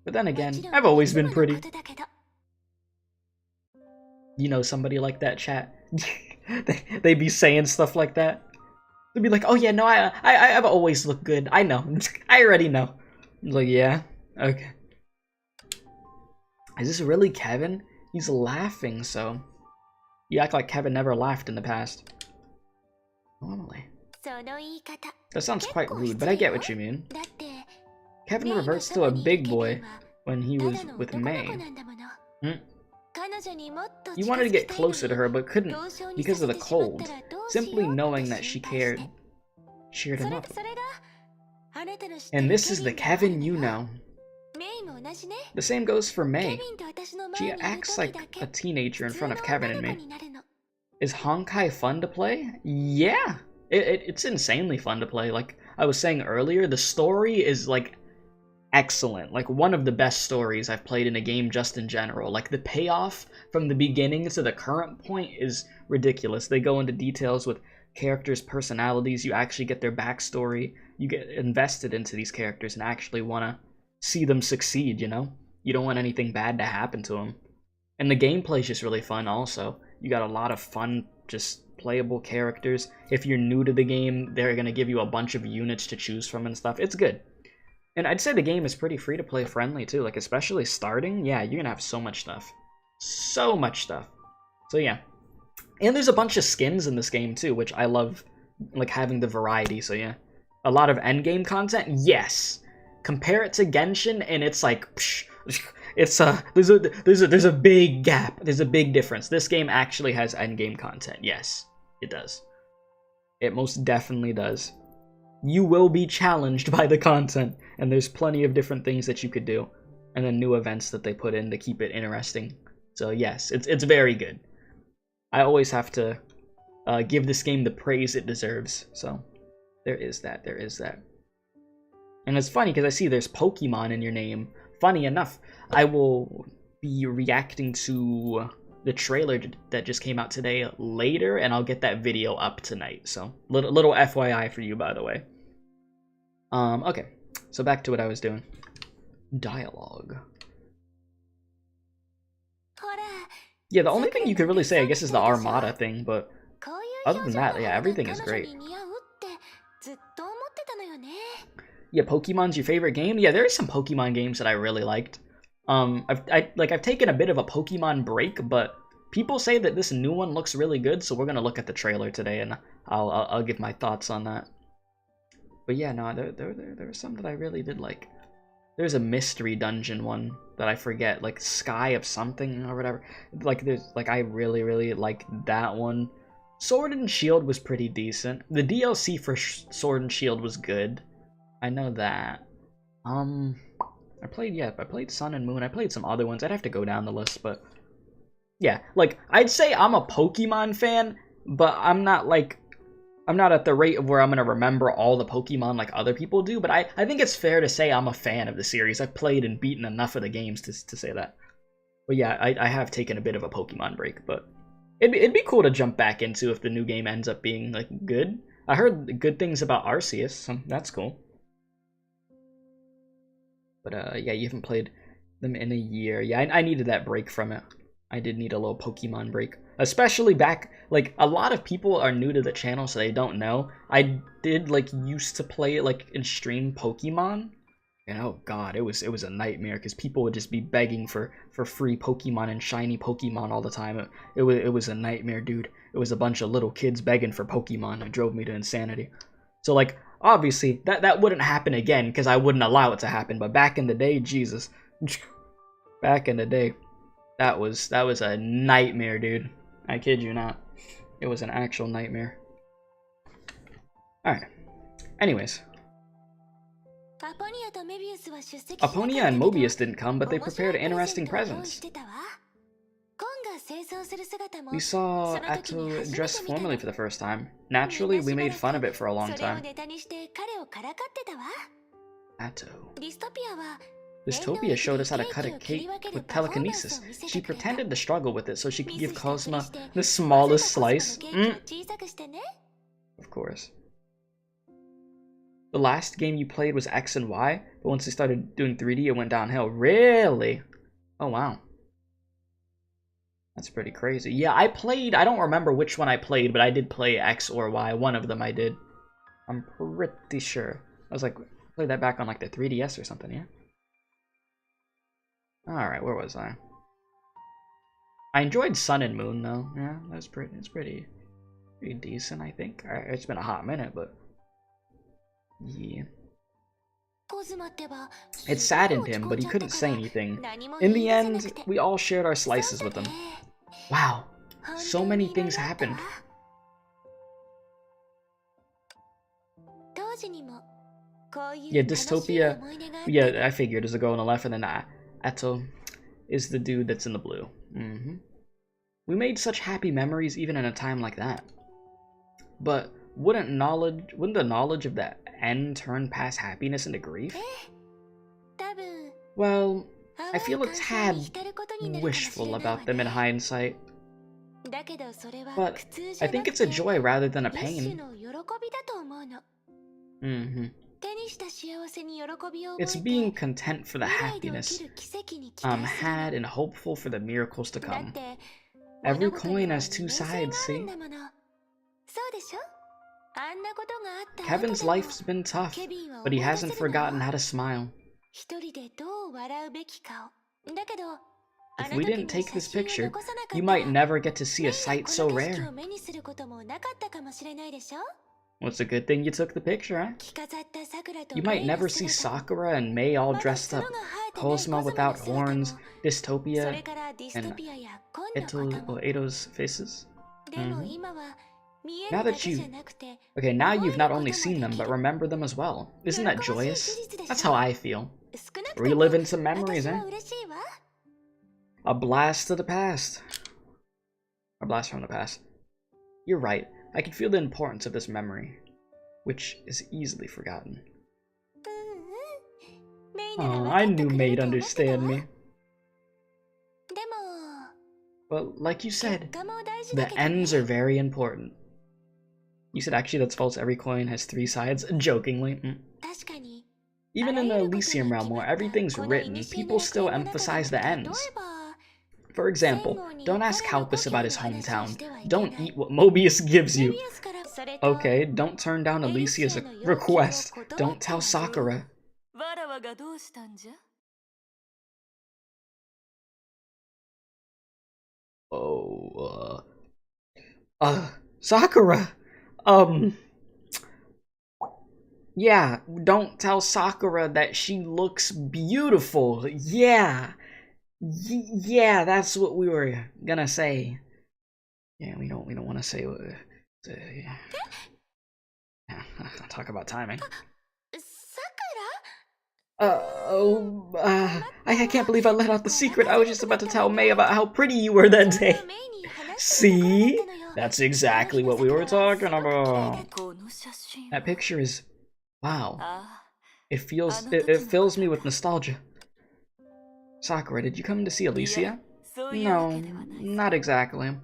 S1: But then again, I've always been pretty. You know somebody like that, chat? They be saying stuff like that. They'd be like, oh yeah, no, I've always looked good. I know. I already know. I'm like, yeah? Okay. Is this really Kevin? He's laughing, so... You act like Kevin never laughed in the past. Normally. That sounds quite rude, but I get what you mean. Kevin reverts to a big boy when he was with May. You wanted to get closer to her, but couldn't because of the cold. Simply knowing that she cared cheered him up. And this is the Kevin you know. The same goes for May. She acts like a teenager in front of Kevin and me. Is Honkai fun to play? Yeah! It's insanely fun to play. Like I was saying earlier, the story is like excellent. Like one of the best stories I've played in a game just in general. Like the payoff from the beginning to the current point is ridiculous. They go into details with characters' personalities. You actually get their backstory. You get invested into these characters and actually want to see them succeed, you know? You don't want anything bad to happen to them. And the gameplay's just really fun also. You got a lot of fun, just playable characters. If you're new to the game, they're going to give you a bunch of units to choose from and stuff. It's good. And I'd say the game is pretty free-to-play friendly too. Like, especially starting, yeah, you're going to have so much stuff. So much stuff. So yeah. And there's a bunch of skins in this game too, which I love, like, having the variety, so yeah. A lot of endgame content? Yes. Compare it to Genshin, and it's like, psh, it's there's a big gap. There's a big difference. This game actually has endgame content. Yes, it does. It most definitely does. You will be challenged by the content, and there's plenty of different things that you could do, and then new events that they put in to keep it interesting. So yes, it's very good. I always have to give this game the praise it deserves. So there is that. There is that. And it's funny because I see there's Pokemon in your name. Funny enough, I will be reacting to the trailer that just came out today later, and I'll get that video up tonight. So little FYI for you, by the way. Okay, so back to what I was doing. Dialogue. Yeah, the only thing you could really say, I guess, is the Armada thing, but other than that, yeah, everything is great. Yeah, Pokemon's your favorite game? Yeah, there are some Pokemon games that I really liked. I've taken a bit of a Pokemon break, but people say that this new one looks really good, so we're gonna look at the trailer today, and I'll give my thoughts on that. But yeah, no, there were some that I really did like. There's a mystery dungeon one that I forget, like Sky of something or whatever. I really liked that one. Sword and Shield was pretty decent. The DLC for Sword and Shield was good. I know that. I played Sun and Moon. I played some other ones. I'd have to go down the list, but yeah, like I'd say I'm a Pokemon fan, but I'm not at the rate of where I'm gonna remember all the Pokemon like other people do. But I think it's fair to say I'm a fan of the series. I've played and beaten enough of the games to say that. But yeah, I have taken a bit of a Pokemon break, but it'd be cool to jump back into if the new game ends up being like good. I heard good things about Arceus, so that's cool. But yeah, you haven't played them in a year. Yeah, I needed that break from it. I did need a little Pokemon break. Especially back, like, a lot of people are new to the channel, so they don't know. I did, like, used to play, like, and stream Pokemon. And oh god, it was a nightmare, because people would just be begging for free Pokemon and shiny Pokemon all the time. It was a nightmare, dude. It was a bunch of little kids begging for Pokemon. It drove me to insanity. So, like, obviously, that wouldn't happen again, because I wouldn't allow it to happen. But back in the day, Jesus. Back in the day, that was a nightmare, dude. I kid you not. It was an actual nightmare. Alright. Anyways. Aponia and Mobius didn't come, but they prepared interesting presents. We saw Atto dress formally for the first time. Naturally, we made fun of it for a long time. Atto. Dystopia showed us how to cut a cake with telekinesis. She pretended to struggle with it so she could give Cosma the smallest slice. Of course. The last game you played was X and Y, but once they started doing 3D, it went downhill. Really? Oh, wow. That's pretty crazy. Yeah, I don't remember which one I played, but I did play X or Y. One of them I did. I'm pretty sure. I was like, played that back on like the 3DS or something, yeah? Alright, where was I? I enjoyed Sun and Moon, though. Yeah, it's pretty decent, I think. It's been a hot minute, but yeah. It saddened him, but he couldn't say anything. In the end, we all shared our slices with him. Wow, so many things happened. Yeah, Dystopia. Yeah, I figured there's a girl on the left, and then Atto is the dude that's in the blue. We made such happy memories even in a time like that. But wouldn't the knowledge of the end turn past happiness into grief? Well, I feel a tad wishful about them in hindsight. But I think it's a joy rather than a pain. It's being content for the happiness had and hopeful for the miracles to come. Every coin has two sides, see? Kevin's life's been tough, but he hasn't forgotten how to smile. If we didn't take this picture, you might never get to see a sight so rare. Well, it's a good thing you took the picture, huh? You might never see Sakura and Mei all dressed up, Cosmo without horns, Dystopia, and Edo's faces. Now that now you've not only seen them, but remember them as well. Isn't that joyous? That's how I feel. Reliving some memories, eh? A blast to the past. A blast from the past. You're right. I can feel the importance of this memory, which is easily forgotten. Oh, I knew May'd understand me. But like you said, the ends are very important. You said actually that's false. Every coin has three sides, jokingly. Even in the Elysium realm where everything's written, people still emphasize the ends. For example, don't ask Kalpas about his hometown. Don't eat what Mobius gives you. Okay, don't turn down Alicia's request. Don't tell Sakura. Oh, Sakura! Yeah, don't tell Sakura that she looks beautiful. Yeah. Yeah, that's what we were gonna say. Yeah, we don't want to say yeah. Talk about timing. I can't believe I let out the secret. I was just about to tell Mei about how pretty you were that day. See? That's exactly what we were talking about. That picture is... wow. It fills me with nostalgia. Sakura, did you come to see Alicia? No, not exactly.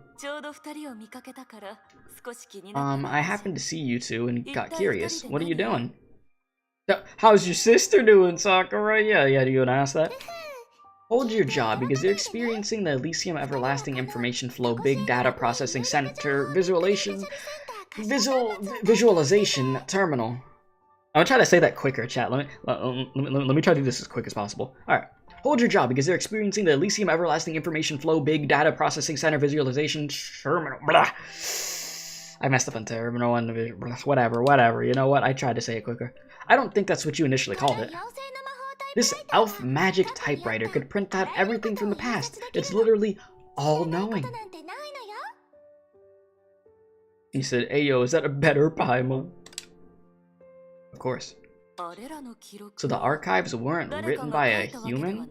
S1: I happened to see you two and got curious. What are you doing? How's your sister doing, Sakura? Yeah, you gonna ask that? Hold your jaw, because they're experiencing the Elysium Everlasting Information Flow Big Data Processing Center Visualization Terminal. I'm gonna try to say that quicker, chat. Let me try to do this as quick as possible. Alright. Hold your jaw, because they're experiencing the Elysium Everlasting Information Flow Big Data Processing Center Visualization Terminal. Blah. I messed up on terminal and whatever. You know what? I tried to say it quicker. I don't think that's what you initially called it. This elf magic typewriter could print out everything from the past. It's literally all-knowing. He said, "Ayo, is that a better Paimon?" Of course. So the archives weren't written by a human?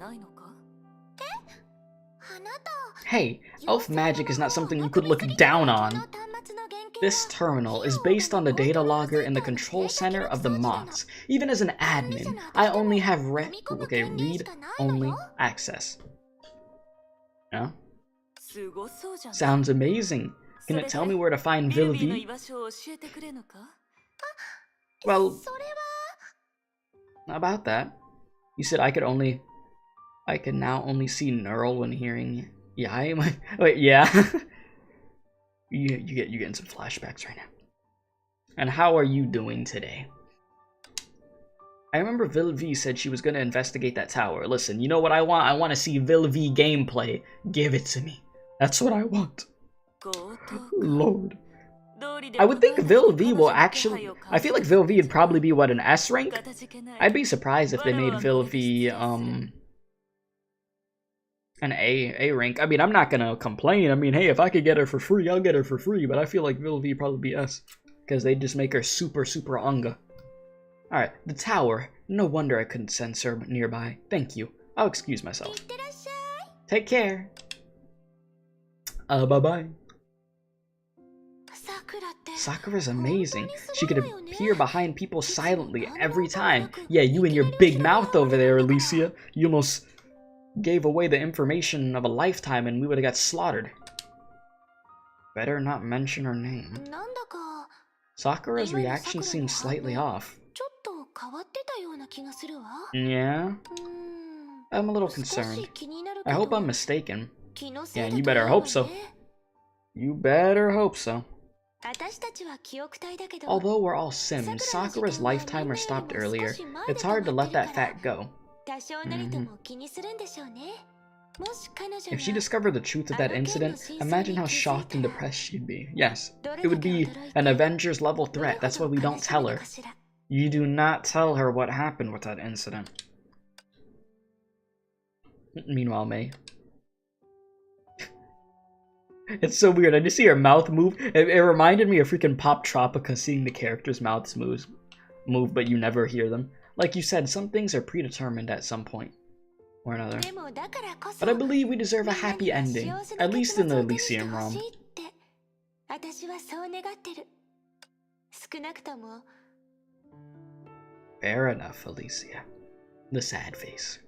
S1: Hey, elf magic is not something you could look down on. This terminal is based on the data logger in the control center of the Moths. Even as an admin, I only have read-only access. Yeah? Sounds amazing. Can it tell me where to find Vilvi? Well, about that. You said I could now only see Neural when hearing Yai? Wait, yeah. You're getting some flashbacks right now. And how are you doing today? I remember Vilvi said she was going to investigate that tower. Listen, you know what I want? I want to see Vilvi gameplay. Give it to me. That's what I want. Lord. I would think Vilvi will actually... I feel like Vilvi would probably be, what, an S rank? I'd be surprised if they made Vilvi, an A rank. I mean, I'm not gonna complain. I mean, hey, if I could get her for free, I'll get her for free. But I feel like Vilvi probably be S, because they just make her super unga. Alright, the tower. No wonder I couldn't sense her nearby. Thank you. I'll excuse myself. Take care. Bye-bye. Sakura's amazing. She could appear behind people silently every time. Yeah, you and your big mouth over there, Alicia. You almost gave away the information of a lifetime and we would have got slaughtered. Better not mention her name. Sakura's reaction seems slightly off. Yeah? I'm a little concerned. I hope I'm mistaken. Yeah, you better hope so. You better hope so. Although we're all Sims, Sakura's lifetimer stopped earlier. It's hard to let that fact go. If she discovered the truth of that incident, imagine how shocked and depressed she'd be. Yes, it would be an Avengers level threat. That's why we don't tell her. You do not tell her what happened with that incident. Meanwhile, May. It's so weird. I just see her mouth move. It reminded me of freaking Pop Tropica, seeing the characters' mouths move, but you never hear them. Like you said, some things are predetermined at some point or another. But I believe we deserve a happy ending, at least in the Elysium realm. Fair enough, Alicia. The sad face.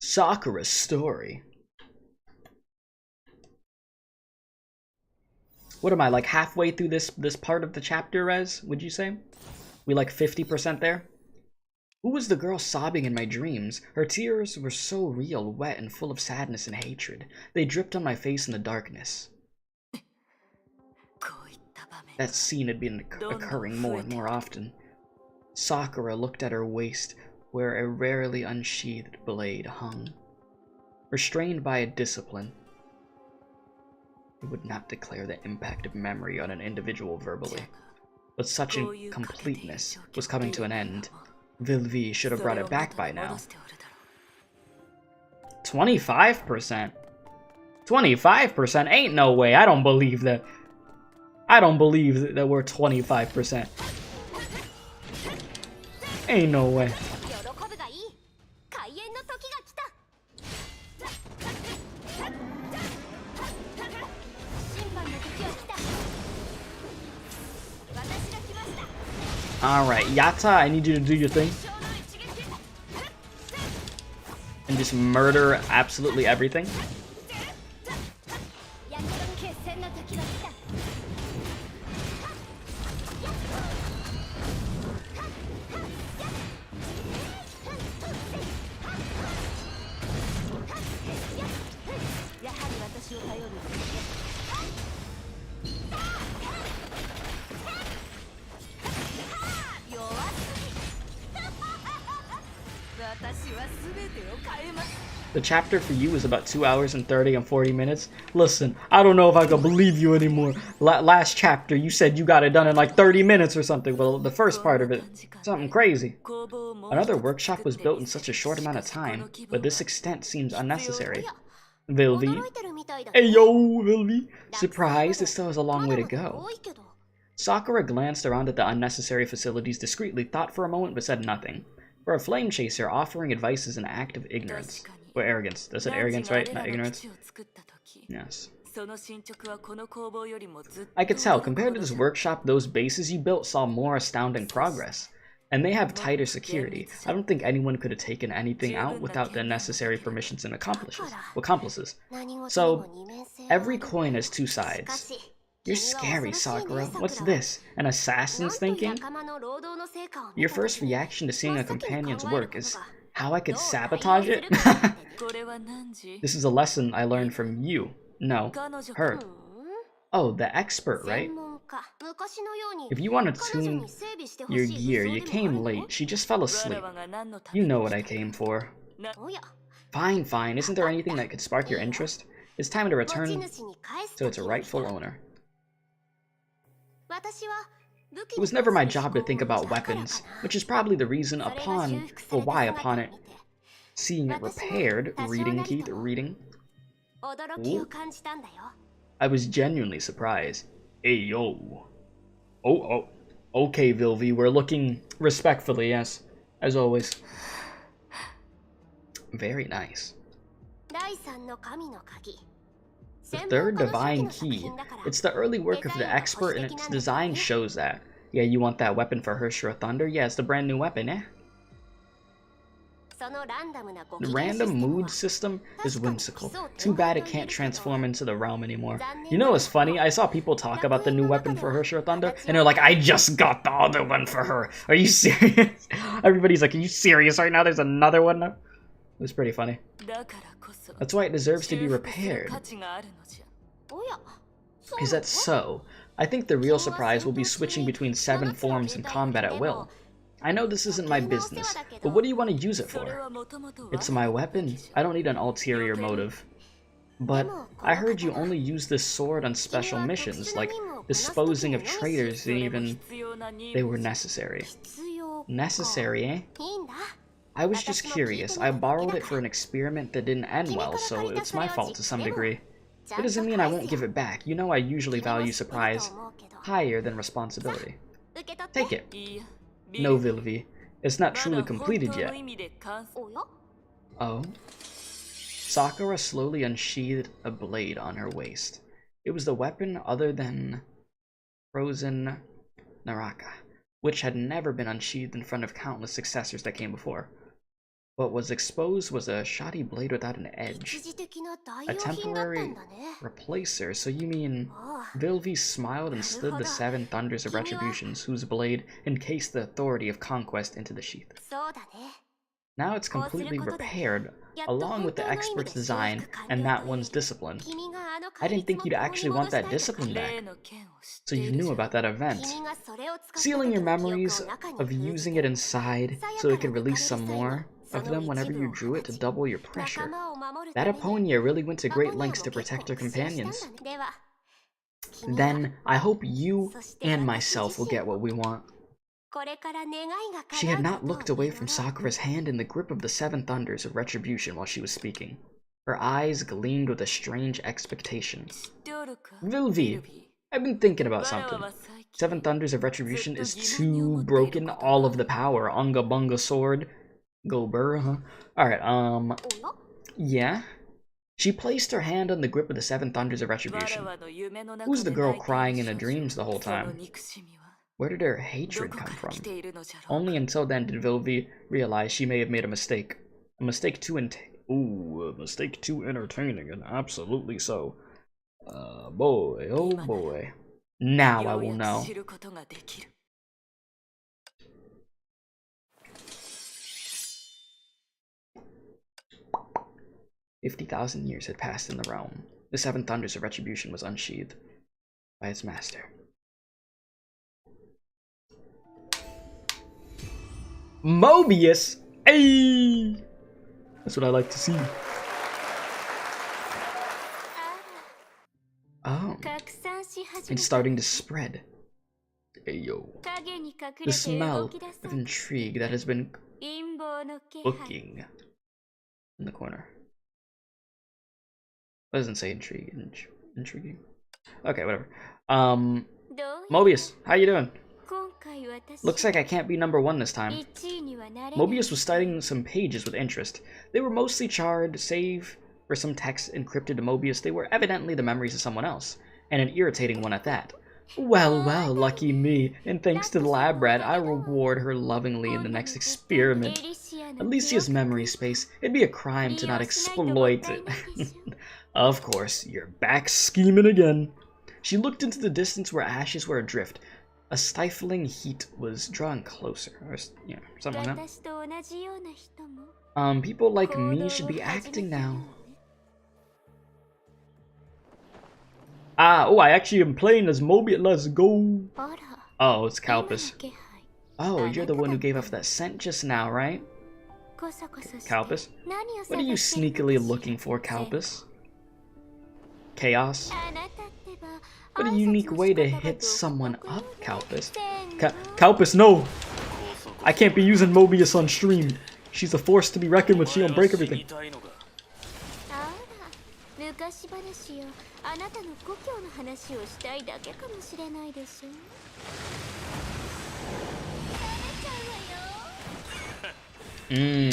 S1: Sakura's story. What am I, like halfway through this part of the chapter, Rez? Would you say? We like 50% there? Who was the girl sobbing in my dreams? Her tears were so real, wet, and full of sadness and hatred. They dripped on my face in the darkness. That scene had been occurring more and more often. Sakura looked at her waist, where a rarely unsheathed blade hung. Restrained by a discipline, it would not declare the impact of memory on an individual verbally. But such incompleteness was coming to an end. Vilvi should have brought it back by now. 25%? 25%? Ain't no way. I don't believe that. I don't believe that we're 25%. Ain't no way. Alright, Yata, I need you to do your thing. And just murder absolutely everything. The chapter for you is about 2 hours and 30 and 40 minutes. Listen, I don't know if I can believe you anymore. Last chapter, you said you got it done in like 30 minutes or something. Well, the first part of it, something crazy. Another workshop was built in such a short amount of time, but this extent seems unnecessary. Vilvi. Hey yo, Vilvi. Surprised, it still has a long way to go. Sakura glanced around at the unnecessary facilities discreetly, thought for a moment, but said nothing. For a flame chaser, offering advice is an act of ignorance. Or arrogance. That's it, arrogance, right? Not ignorance? Yes. I could tell, compared to this workshop, those bases you built saw more astounding progress. And they have tighter security. I don't think anyone could have taken anything out without the necessary permissions and accomplices. So, every coin has two sides. You're scary, Sakura. What's this? An assassin's thinking? Your first reaction to seeing a companion's work is how I could sabotage it? This is a lesson I learned from you. No, her. Oh, the expert, right? If you want to tune your gear, you came late. She just fell asleep. You know what I came for. Fine, fine. Isn't there anything that could spark your interest? It's time to return to its rightful owner. It was never my job to think about weapons, which is probably the reason why upon it seeing it repaired, reading Keith, reading. Ooh. I was genuinely surprised. Hey yo. Oh, okay, Vilvi, we're looking respectfully, yes, as always. Very nice. The third divine key. It's the early work of the expert and its design shows that. Yeah, you want that weapon for Herrscher Thunder? Yeah, it's the brand new weapon, eh? The random mood system is whimsical. Too bad it can't transform into the realm anymore. You know what's funny? I saw people talk about the new weapon for Herrscher Thunder, and they're like, I just got the other one for her. Are you serious? Everybody's like, are you serious right now? There's another one now? It was pretty funny. That's why it deserves to be repaired. Is that so? I think the real surprise will be switching between 7 forms in combat at will. I know this isn't my business, but what do you want to use it for? It's my weapon. I don't need an ulterior motive. But I heard you only use this sword on special missions, like disposing of traitors, and even they were necessary. Necessary, eh? I was just curious. I borrowed it for an experiment that didn't end well, so it's my fault to some degree. It doesn't mean I won't give it back. You know I usually value surprise higher than responsibility. Take it. No, Vilvi. It's not truly completed yet. Oh? Sakura slowly unsheathed a blade on her waist. It was the weapon other than frozen Naraka, which had never been unsheathed in front of countless successors that came before. What was exposed was a shoddy blade without an edge. A temporary replacer, so you mean... Vilvi smiled and slid the 7 thunders of retributions, whose blade encased the authority of conquest into the sheath. Now it's completely repaired, along with the expert's design and that one's discipline. I didn't think you'd actually want that discipline back. So you knew about that event. Sealing your memories of using it inside so it could release some more of them whenever you drew it to double your pressure. That Aponia really went to great lengths to protect her companions. Then, I hope you and myself will get what we want. She had not looked away from Sakura's hand in the grip of the 7 thunders of retribution while she was speaking. Her eyes gleamed with a strange expectation. Vilvi, I've been thinking about something. 7 thunders of retribution is too broken, all of the power. Unga bunga sword. Go burr, huh? Alright, yeah? She placed her hand on the grip of the 7 thunders of retribution. Who's the girl crying in her dreams the whole time? Where did her hatred come from? Only until then did Vilvi realize she may have made a mistake. A mistake too entertaining, and absolutely so. Boy, oh boy. Now I will know. 50,000 years had passed in the realm. The 7 thunders of retribution was unsheathed by its master. Mobius! Hey! That's what I like to see. Oh. It's starting to spread. Hey yo. The smell of intrigue that has been cooking in the corner. It doesn't say intrigue. Intriguing. Okay, whatever. Mobius, how you doing? Looks like I can't be #1 this time. Mobius was studying some pages with interest. They were mostly charred, save for some text encrypted to Mobius. They were evidently the memories of someone else, and an irritating one at that. Well, well, lucky me, and thanks to the lab rat, I reward her lovingly in the next experiment. Alicia's memory space, it'd be a crime to not exploit it. Of course, you're back scheming again. She looked into the distance where ashes were adrift. A stifling heat was drawing closer, or something like that. People like me should be acting now. Oh, I actually am playing as Mobius. Let's go. Oh, it's Kalpas. Oh, you're the one who gave off that scent just now, right? Kalpas? What are you sneakily looking for, Kalpas? Chaos? What a unique way to hit someone up, Kalpas. Kalpas, no! I can't be using Mobius on stream. She's a force to be reckoned with. She'll break everything.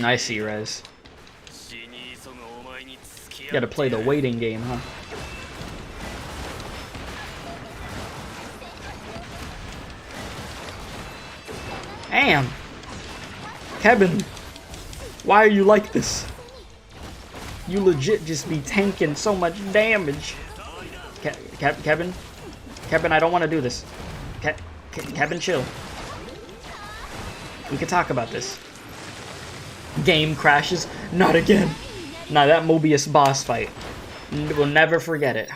S1: I see, Rez. You gotta play the waiting game, huh? Damn! Kevin! Why are you like this? You legit just be tanking so much damage. Kevin? Kevin, I don't want to do this. Kevin, chill. We can talk about this. Game crashes. Not again. Nah, that Mobius boss fight. We'll never forget it.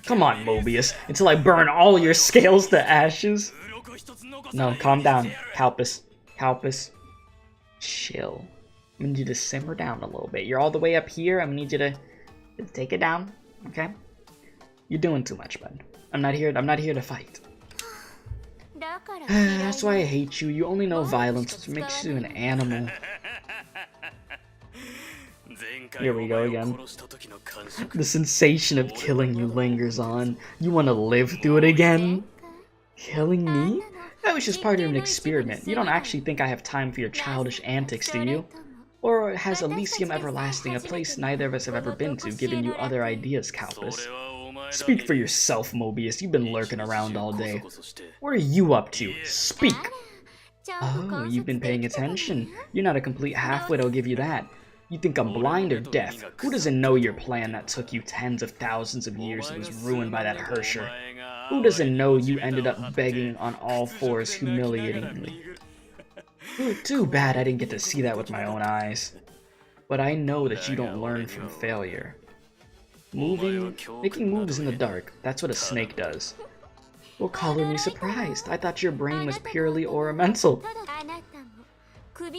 S1: Come on, Mobius. Until I burn all your scales to ashes. No, calm down. Kalpas. Kalpas. Chill. I'm gonna need you to simmer down a little bit. You're all the way up here. I'm gonna need you to take it down. Okay? You're doing too much, bud. I'm not here to fight. That's why I hate you. You only know violence, which makes you an animal. Here we go again. The sensation of killing you lingers on. You want to live through it again? Killing me? That was just part of an experiment. You don't actually think I have time for your childish antics, do you? Or has Elysium Everlasting, a place neither of us have ever been to, given you other ideas, Kalpas? Speak for yourself, Mobius. You've been lurking around all day. What are you up to? Speak! Oh, you've been paying attention. You're not a complete half-wit, I'll give you that. You think I'm blind or deaf? Who doesn't know your plan that took you tens of thousands of years and was ruined by that herrscher? Who doesn't know you ended up begging on all fours humiliatingly? Too bad I didn't get to see that with my own eyes. But I know that you don't learn from failure. Making moves in the dark, that's what a snake does. Well, color me surprised. I thought your brain was purely ornamental.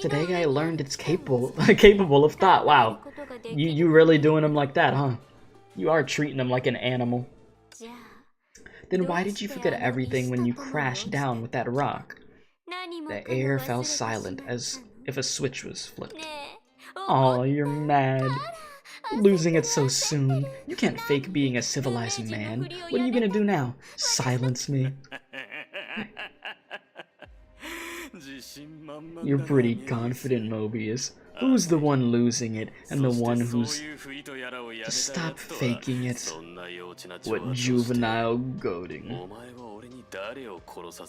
S1: Today I learned it's capable of thought. Wow. You really doing him like that, huh? You are treating him like an animal. Then why did you forget everything when you crashed down with that rock? The air fell silent, as if a switch was flipped. Aw, you're mad. Losing it so soon. You can't fake being a civilized man. What are you gonna do now? Silence me? You're pretty confident, Mobius. Who's the one losing it, and the one who's... Just stop faking it. What juvenile goading.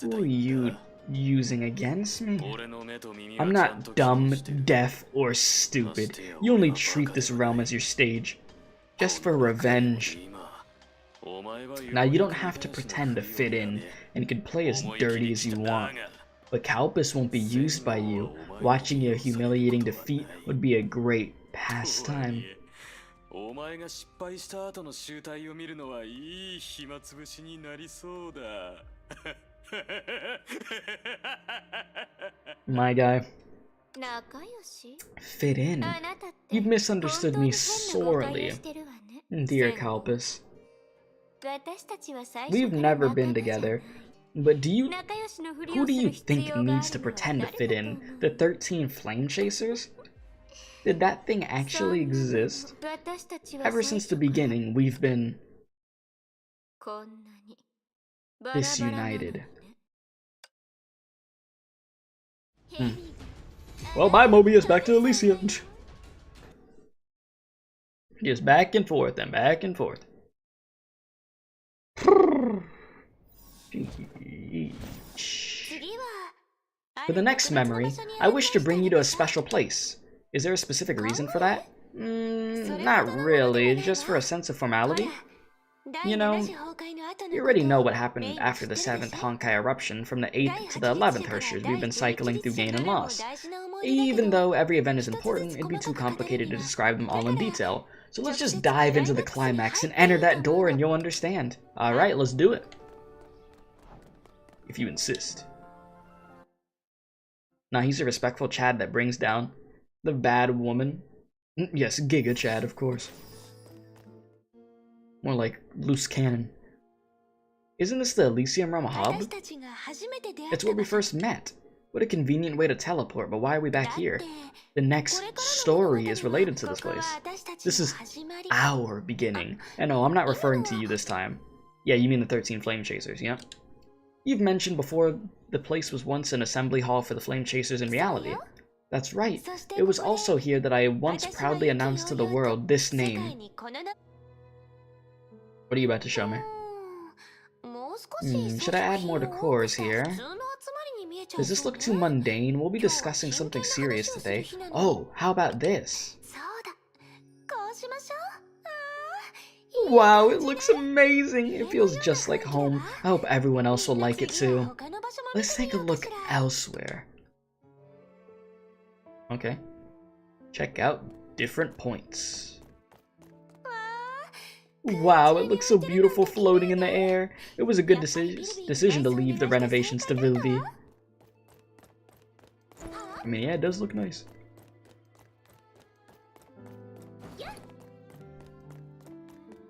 S1: Who are you using against me? I'm not dumb, deaf, or stupid. You only treat this realm as your stage. Just for revenge. Now you don't have to pretend to fit in, and you can play as dirty as you want. But Kalpas won't be used by you. Watching your humiliating defeat would be a great pastime. My guy. Fit in? You've misunderstood me sorely, dear Kalpas. We've never been together. But who do you think needs to pretend to fit in? The 13 flame chasers? Did that thing actually exist? Ever since the beginning, we've been disunited. Well, bye, Mobius. Back to Alicia. Just back and forth and back and forth. For the next memory, I wish to bring you to a special place. Is there a specific reason for that? Not really, just for a sense of formality. You know, you already know what happened after the 7th Honkai eruption from the 8th to the 11th herrschers we've been cycling through gain and loss. Even though every event is important, it'd be too complicated to describe them all in detail. So let's just dive into the climax and enter that door and you'll understand. Alright, let's do it. If you insist. Now he's a respectful Chad that brings down the bad woman. Yes, Giga Chad, of course. More like loose cannon. Isn't this the Elysium Realm hub? It's where we first met. What a convenient way to teleport, but why are we back here? The next story is related to this place. This is our beginning. And no, I'm not referring to you this time. Yeah, you mean the 13 Flame Chasers, yeah? You've mentioned before the place was once an assembly hall for the Flame Chasers in reality. That's right. It was also here that I once proudly announced to the world this name. What are you about to show me? Should I add more decors here? Does this look too mundane? We'll be discussing something serious today. Oh, how about this? Wow, it looks amazing! It feels just like home. I hope everyone else will like it too. Let's take a look elsewhere. Okay. Check out different points. Wow, it looks so beautiful floating in the air. It was a good decision to leave the renovations to Vilvi. I mean, yeah, it does look nice.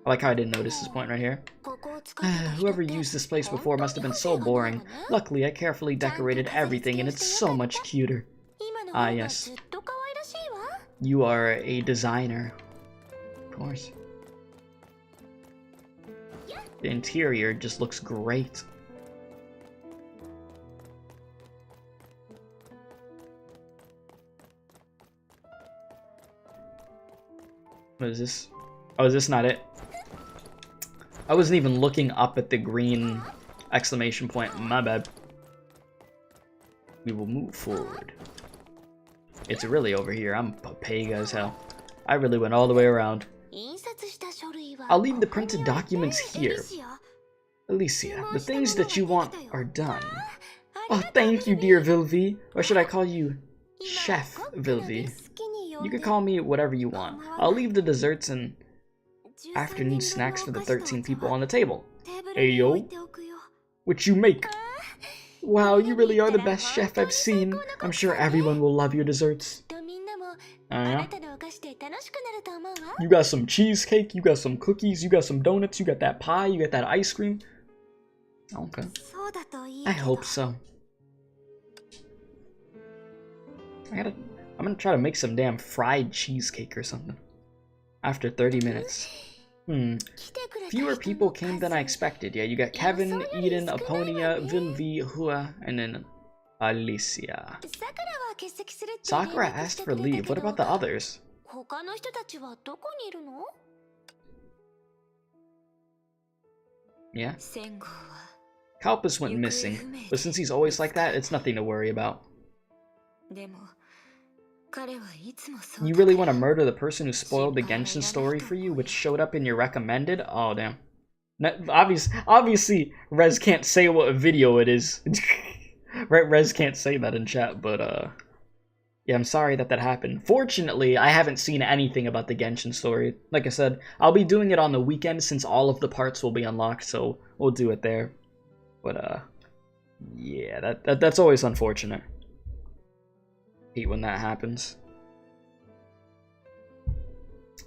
S1: I like how I didn't notice this point right here. Whoever used this place before must have been so boring. Luckily, I carefully decorated everything and it's so much cuter. Ah, yes. You are a designer. Of course. The interior just looks great. What is this? Oh, is this not it? I wasn't even looking up at the green exclamation point. My bad. We will move forward. It's really over here. I'm paga as hell. I really went all the way around. I'll leave the printed documents here. Alicia, the things that you want are done. Oh, thank you, dear Vilvi. Or should I call you Chef Vilvi? You can call me whatever you want. I'll leave the desserts and afternoon snacks for the 13 people on the table. Ayo. What you make? Wow, you really are the best chef I've seen. I'm sure everyone will love your desserts. Yeah. You got some cheesecake, you got some cookies, you got some donuts, you got that pie, you got that ice cream. Okay. I hope so. I'm gonna try to make some damn fried cheesecake or something. After 30 minutes. Fewer people came than I expected. Yeah, you got Kevin, Eden, Aponia, Vilvi, Hua, and then Alicia. Sakura asked for leave. What about the others? Yeah? Kalpas went missing, but since he's always like that, it's nothing to worry about. You really want to murder the person who spoiled the Genshin story for you, which showed up in your recommended? Oh, damn. Obviously, Rez can't say what video it is. Rez can't say that in chat, but, yeah, I'm sorry that happened. Fortunately, I haven't seen anything about the Genshin story. Like I said, I'll be doing it on the weekend since all of the parts will be unlocked, so we'll do it there. But, yeah, that's always unfortunate. Hate when that happens.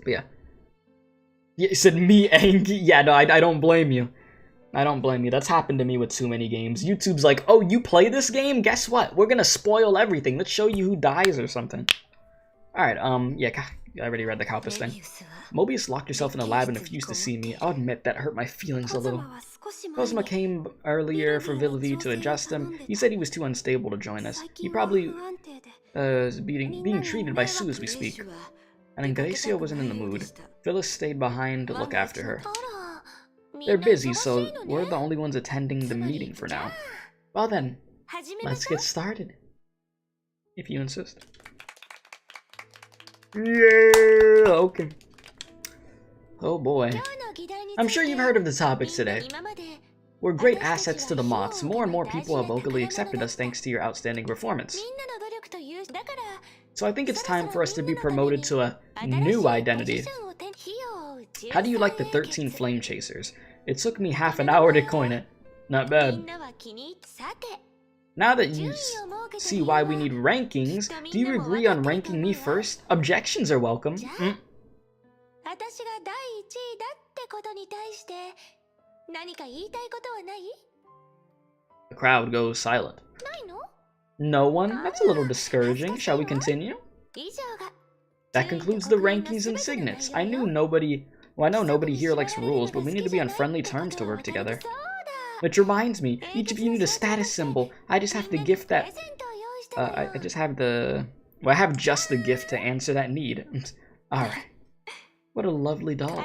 S1: But yeah. Yeah, you said me angry. Yeah, no, I don't blame you. I don't blame you. That's happened to me with too many games. YouTube's like, oh, you play this game? Guess what? We're gonna spoil everything. Let's show you who dies or something. Alright, yeah, I already read the Kalpas thing. Mobius locked herself in a lab and refused to see me. I'll admit that hurt my feelings a little. Cosma came earlier for Vilvi to adjust him. He said he was too unstable to join us. He probably is being treated by Sue as we speak. And Alicia wasn't in the mood. Phyllis stayed behind to look after her. They're busy, so we're the only ones attending the meeting for now. Well then, let's get started. If you insist. Yeah, okay. Oh boy. I'm sure you've heard of the topics today. We're great assets to the Moths. More and more people have vocally accepted us thanks to your outstanding performance. So I think it's time for us to be promoted to a new identity. How do you like the 13 Flame Chasers? It took me half an hour to coin it. Not bad. Now that you see why we need rankings, do you agree on ranking me first? Objections are welcome. The crowd goes silent. No one? That's a little discouraging. Shall we continue? That concludes the rankings and signets. I know nobody here likes rules, but we need to be on friendly terms to work together. Which reminds me, each of you need a status symbol. I just have the gift that... I have just the gift to answer that need. Alright. What a lovely doll.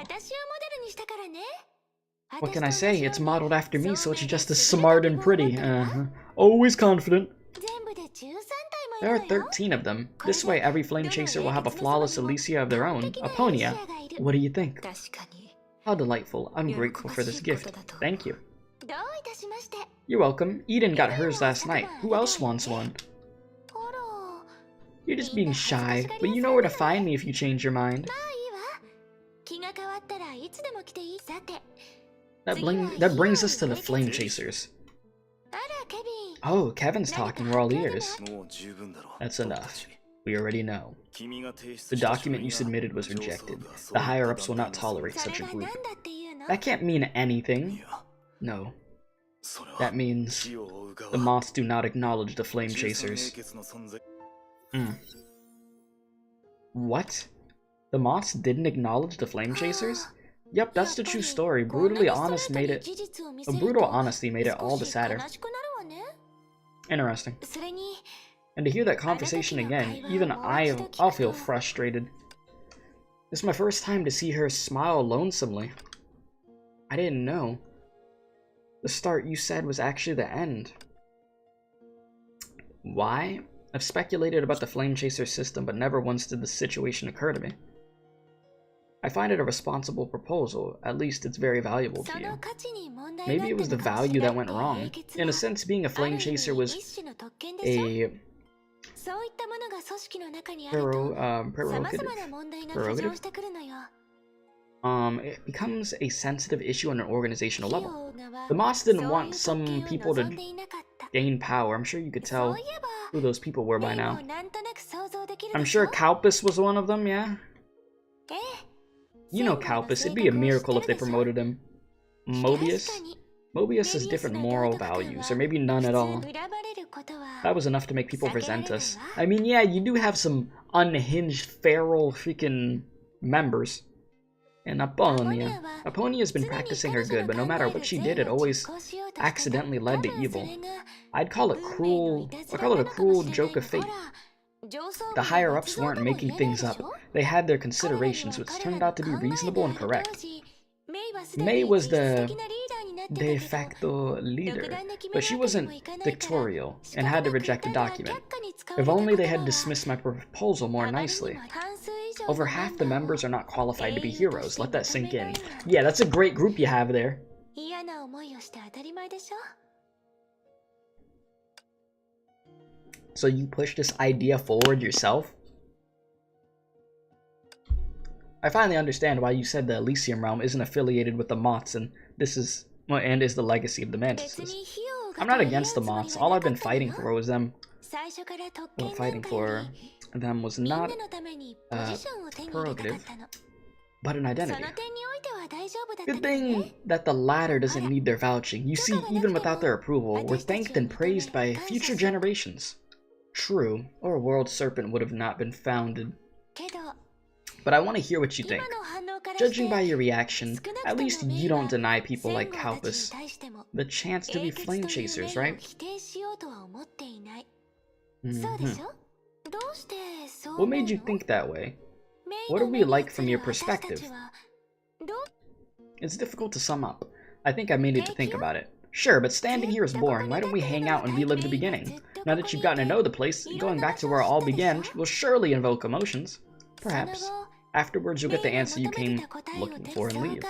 S1: What can I say? It's modeled after me, so it's just as smart and pretty. Always confident. There are 13 of them. This way every flame chaser will have a flawless Alicia of their own, a Ponia. What do you think? How delightful. I'm grateful for this gift. Thank you. You're welcome. Eden got hers last night. Who else wants one? You're just being shy, but you know where to find me if you change your mind. That brings us to the flame chasers. Oh, Kevin's talking, we're all ears. That's enough. We already know. The document you submitted was rejected. The higher-ups will not tolerate such a group. That can't mean anything. No. That means the Moths do not acknowledge the flame chasers. What? The Moths didn't acknowledge the flame chasers? Yep, that's the true story. A brutal honesty made it all the sadder. Interesting. And to hear that conversation again, even I'll feel frustrated. This is my first time to see her smile lonesomely. I didn't know. The start you said was actually the end. Why? I've speculated about the Flame Chaser system, but never once did the situation occur to me. I find it a responsible proposal, at least it's very valuable to you. Maybe it was the value that went wrong. In a sense, being a Flame Chaser was a prerogative. It becomes a sensitive issue on an organizational level. The Moths didn't want some people to gain power. I'm sure you could tell who those people were by now. I'm sure Kalpas was one of them, yeah? You know Kalpas, it'd be a miracle if they promoted him. Mobius? Mobius has different moral values, or maybe none at all. That was enough to make people resent us. I mean, yeah, you do have some unhinged, feral freaking members. And Aponia. Aponia's been practicing her good, but no matter what she did, it always accidentally led to evil. I'd call it a cruel joke of fate. The higher-ups weren't making things up. They had their considerations, which turned out to be reasonable and correct. May was the de facto leader, but she wasn't dictatorial and had to reject the document. If only they had dismissed my proposal more nicely. Over half the members are not qualified to be heroes. Let that sink in. Yeah, that's a great group you have there. So you push this idea forward yourself? I finally understand why you said the Elysium realm isn't affiliated with the Moths, and is the legacy of the Mantises. I'm not against the Moths. All I've been fighting for was them. Well, fighting for them was not a prerogative, but an identity. Good thing that the latter doesn't need their vouching. You see, even without their approval, we're thanked and praised by future generations. True, or a world serpent would have not been founded. But I want to hear what you think. Judging by your reaction, at least you don't deny people like Kalpas the chance to be flame chasers, right? What made you think that way? What are we like from your perspective? It's difficult to sum up. I think I may need to think about it. Sure, but standing here is boring. Why don't we hang out and relive the beginning? Now that you've gotten to know the place, going back to where it all began will surely invoke emotions. Perhaps. Afterwards, you'll get the answer you came looking for and leave.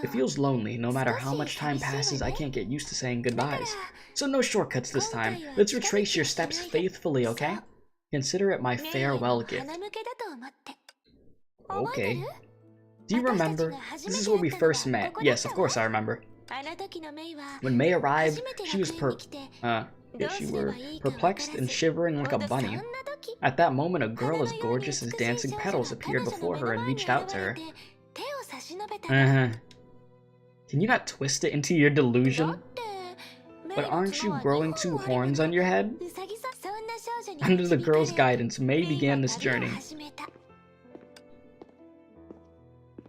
S1: It feels lonely. No matter how much time passes, I can't get used to saying goodbyes. So no shortcuts this time. Let's retrace your steps faithfully, okay? Consider it my farewell gift. Okay. Do you remember? This is where we first met. Yes, of course I remember. When May arrived, she was perplexed and shivering like a bunny. At that moment, a girl as gorgeous as dancing petals appeared before her and reached out to her. Can you not twist it into your delusion? But aren't you growing two horns on your head? Under the girl's guidance, May began this journey.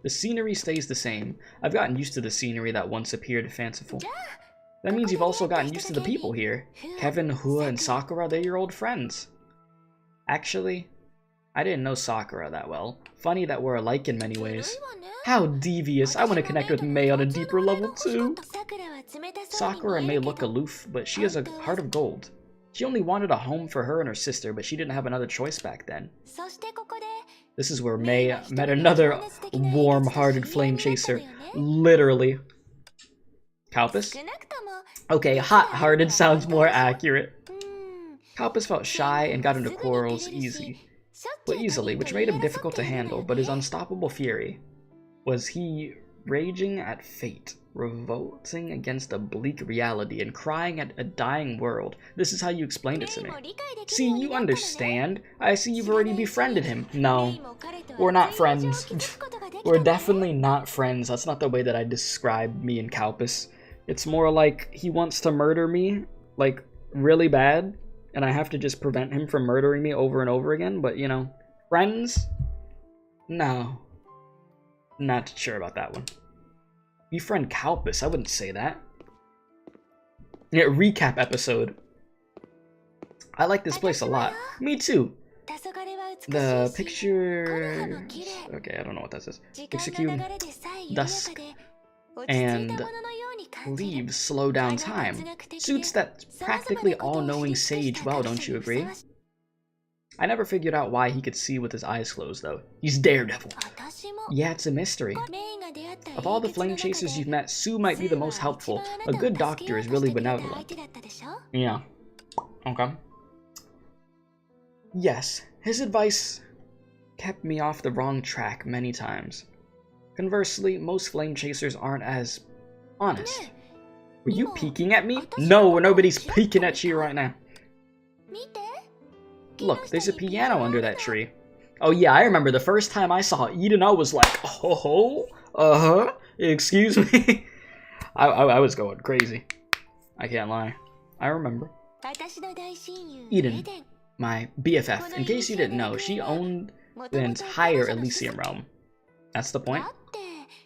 S1: The scenery stays the same. I've gotten used to the scenery that once appeared fanciful. That means you've also gotten used to the people here. Kevin, Hua, and Sakura, they're your old friends. Actually, I didn't know Sakura that well. Funny that we're alike in many ways. How devious. I want to connect with May on a deeper level too. Sakura may look aloof, but she has a heart of gold. She only wanted a home for her and her sister, but she didn't have another choice back then. This is where Mei met another warm-hearted flame chaser. Literally. Kalpas? Okay, hot-hearted sounds more accurate. Kalpas felt shy and got into quarrels easily, which made him difficult to handle, but his unstoppable fury was he raging at fate, revolting against a bleak reality, and crying at a dying world. This is how you explained it to me. See, you understand. I see you've already befriended him. No, we're not friends. We're definitely not friends. That's not the way that I describe me and Kalpas. It's more like he wants to murder me, like, really bad, and I have to just prevent him from murdering me over and over again, but, you know, friends? No. Not sure about that one. Befriend Kalpas, I wouldn't say that. Yeah, recap episode. I like this place a lot. Me too. The picture... Okay, I don't know what that says. Execute dusk and leaves slow down time. Suits that practically all-knowing sage well, don't you agree? I never figured out why he could see with his eyes closed, though. He's Daredevil. Yeah, it's a mystery. Of all the flame chasers you've met, Sue might be the most helpful. A good doctor is really benevolent. Yeah. Okay. Yes, his advice kept me off the wrong track many times. Conversely, most flame chasers aren't as honest. Were you peeking at me? No, nobody's peeking at you right now. Look, there's a piano under that tree. Oh yeah, I remember the first time I saw Eden, I was like, oh, excuse me. I was going crazy. I can't lie. I remember. Eden, my BFF. In case you didn't know, she owned the entire Elysium realm. That's the point?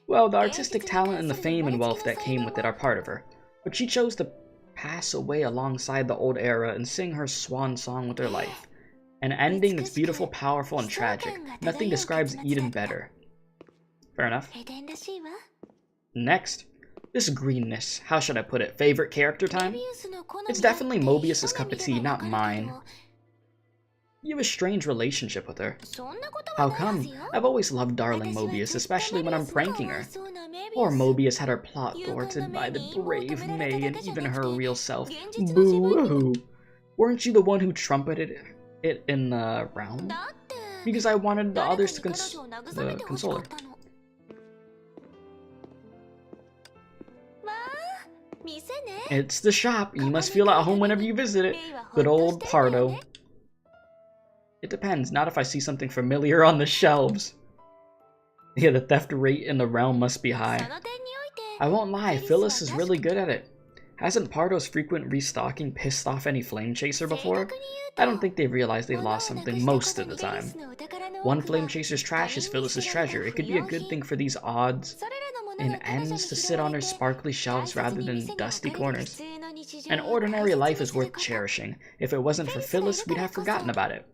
S1: Well, the artistic talent and the fame and wealth that came with it are part of her. But she chose to pass away alongside the old era and sing her swan song with her life. An ending that's beautiful, powerful, and tragic. Nothing describes Eden better. Fair enough. Next. This greenness. How should I put it? Favorite character time? It's definitely Mobius' cup of tea, not mine. You have a strange relationship with her. How come? I've always loved darling Mobius, especially when I'm pranking her. Poor Mobius had her plot thwarted by the brave Mei and even her real self. Boo-hoo. Weren't you the one who trumpeted it in the round? Because I wanted the others to console her. It's the shop. You must feel at home whenever you visit it. Good old Pardo. It depends, not if I see something familiar on the shelves. Yeah, the theft rate in the realm must be high. I won't lie, Phyllis is really good at it. Hasn't Pardo's frequent restocking pissed off any flame chaser before? I don't think they realize they've lost something most of the time. One flame chaser's trash is Phyllis's treasure. It could be a good thing for these odds and ends to sit on her sparkly shelves rather than dusty corners. An ordinary life is worth cherishing. If it wasn't for Phyllis, we'd have forgotten about it.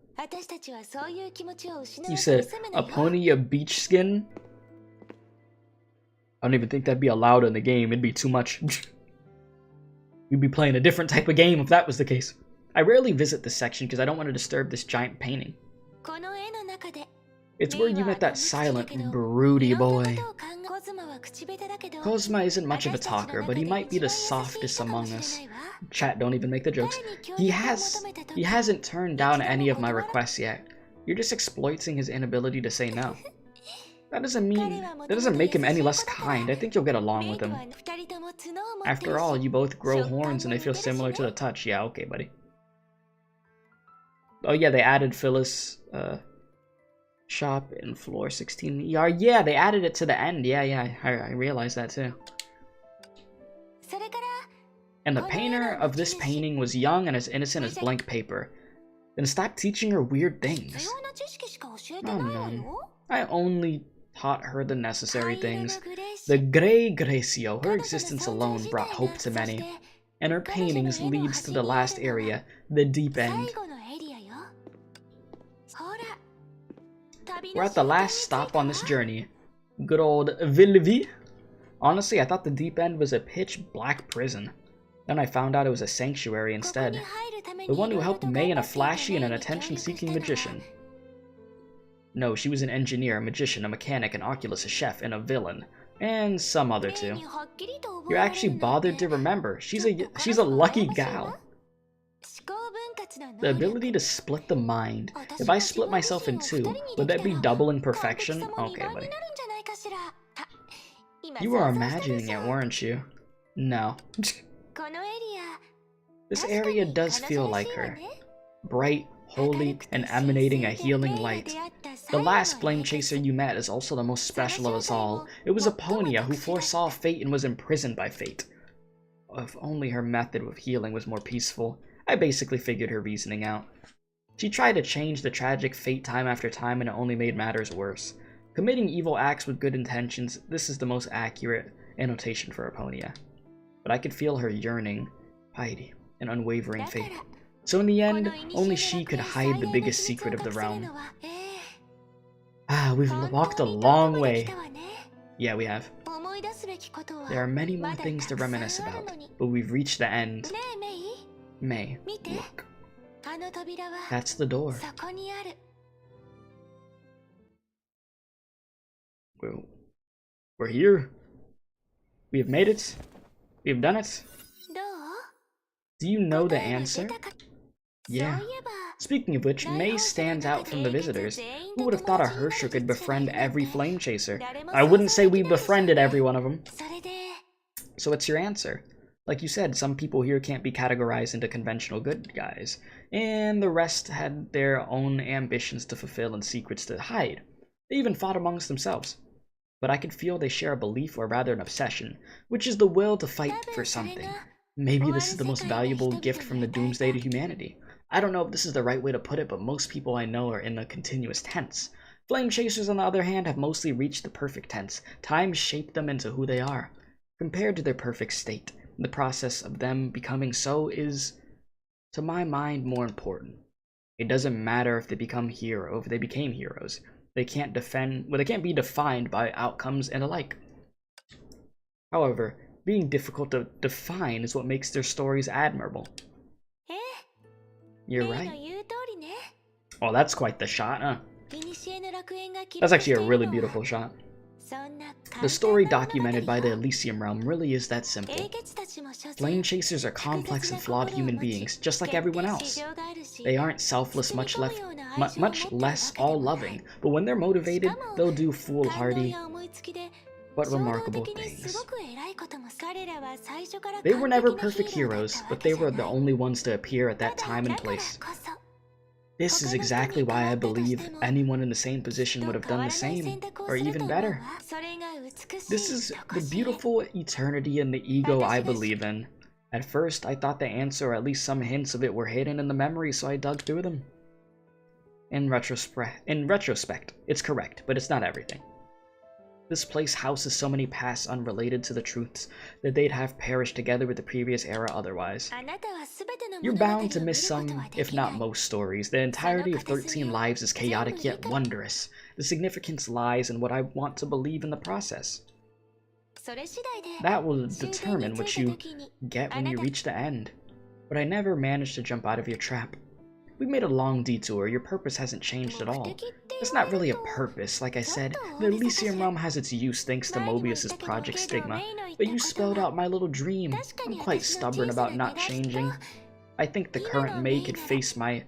S1: You said Aponia beach skin? I don't even think that'd be allowed in the game. It'd be too much. We'd be playing a different type of game if that was the case. I rarely visit this section because I don't want to disturb this giant painting. It's where you met that silent, broody boy. Cosma isn't much of a talker, but he might be the softest among us. Chat, don't even make the jokes. He hasn't turned down any of my requests yet. You're just exploiting his inability to say no. That doesn't make him any less kind. I think you'll get along with him. After all, you both grow horns and they feel similar to the touch. Yeah, okay, buddy. Oh yeah, they added Phyllis, shop in floor 16. Yeah, they added it to the end. Yeah, I realized that too. And the painter of this painting was young and as innocent as blank paper. Then stop teaching her weird things. Oh no. I only taught her the necessary things. The Grey Gracio, her existence alone brought hope to many. And her paintings leads to the last area, the deep end. We're at the last stop on this journey. Good old Villevi. Honestly, I thought the deep end was a pitch black prison. Then I found out it was a sanctuary instead. The one who helped May and a flashy and an attention-seeking magician. No, she was an engineer, a magician, a mechanic, an oculist, a chef, and a villain. And some other two. You're actually bothered to remember. She's a lucky gal. The ability to split the mind. If I split myself in two, would that be double in perfection? Okay, buddy. You were imagining it, weren't you? No. This area does feel like her. Bright, holy, and emanating a healing light. The last flame chaser you met is also the most special of us all. It was Ephonia who foresaw fate and was imprisoned by fate. If only her method of healing was more peaceful. I basically figured her reasoning out. She tried to change the tragic fate time after time and it only made matters worse. Committing evil acts with good intentions, this is the most accurate annotation for Ephonia. But I could feel her yearning, piety, and unwavering faith. So in the end, only she could hide the biggest secret of the realm. Ah, we've walked a long way. Yeah, we have. There are many more things to reminisce about, but we've reached the end. May, look. That's the door. Well, we're here. We have made it. We have done it. Do you know the answer? Yeah. Speaking of which, May stands out from the visitors. Who would have thought a herrscher could befriend every flame chaser? I wouldn't say we befriended every one of them. So what's your answer? Like you said, some people here can't be categorized into conventional good guys, and the rest had their own ambitions to fulfill and secrets to hide. They even fought amongst themselves. But I could feel they share a belief, or rather an obsession, which is the will to fight for something. Maybe this is the most valuable gift from the doomsday to humanity. I don't know if this is the right way to put it, but most people I know are in a continuous tense. Flame chasers, on the other hand, have mostly reached the perfect tense. Time shaped them into who they are. Compared to their perfect state, the process of them becoming so is, to my mind, more important. It doesn't matter if they become hero, if they became heroes. They can't be defined by outcomes and alike. However, being difficult to define is what makes their stories admirable. You're right. Oh, that's quite the shot, huh? That's actually a really beautiful shot. The story documented by the Elysium realm really is that simple. Flame chasers are complex and flawed human beings, just like everyone else. They aren't selfless, much less all-loving, but when they're motivated, they'll do foolhardy but remarkable things. They were never perfect heroes, but they were the only ones to appear at that time and place. This is exactly why I believe anyone in the same position would have done the same, or even better. This is the beautiful eternity and the ego I believe in. At first, I thought the answer, or at least some hints of it, were hidden in the memory, so I dug through them. In retrospect, it's correct, but it's not everything. This place houses so many pasts unrelated to the truths that they'd have perished together with the previous era otherwise. You're bound to miss some, if not most, stories. The entirety of 13 Lives is chaotic yet wondrous. The significance lies in what I want to believe in the process. That will determine what you get when you reach the end. But I never managed to jump out of your trap. We made a long detour. Your purpose hasn't changed at all. It's not really a purpose, like I said. The Elysium realm has its use thanks to Mobius's Project Stigma, but you spelled out my little dream. I'm quite stubborn about not changing. I think the current May could face my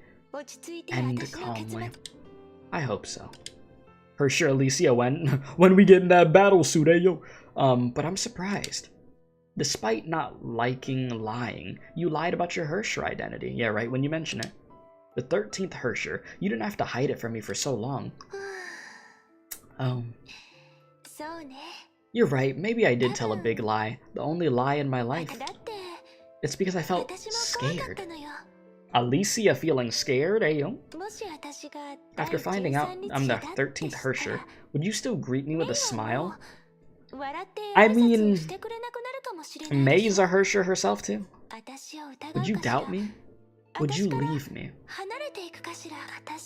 S1: end calmly. I hope so. Herrscher Alicia, when we get in that battle suit, eh, yo? But I'm surprised. Despite not liking lying, you lied about your herrscher identity. Yeah, right, when you mention it. The 13th herrscher. You didn't have to hide it from me for so long. You're right, maybe I did tell a big lie. The only lie in my life. It's because I felt scared. Alicia feeling scared, eh? After finding out I'm the 13th herrscher, would you still greet me with a smile? I mean, May's a herrscher herself too. Would you doubt me? Would you leave me?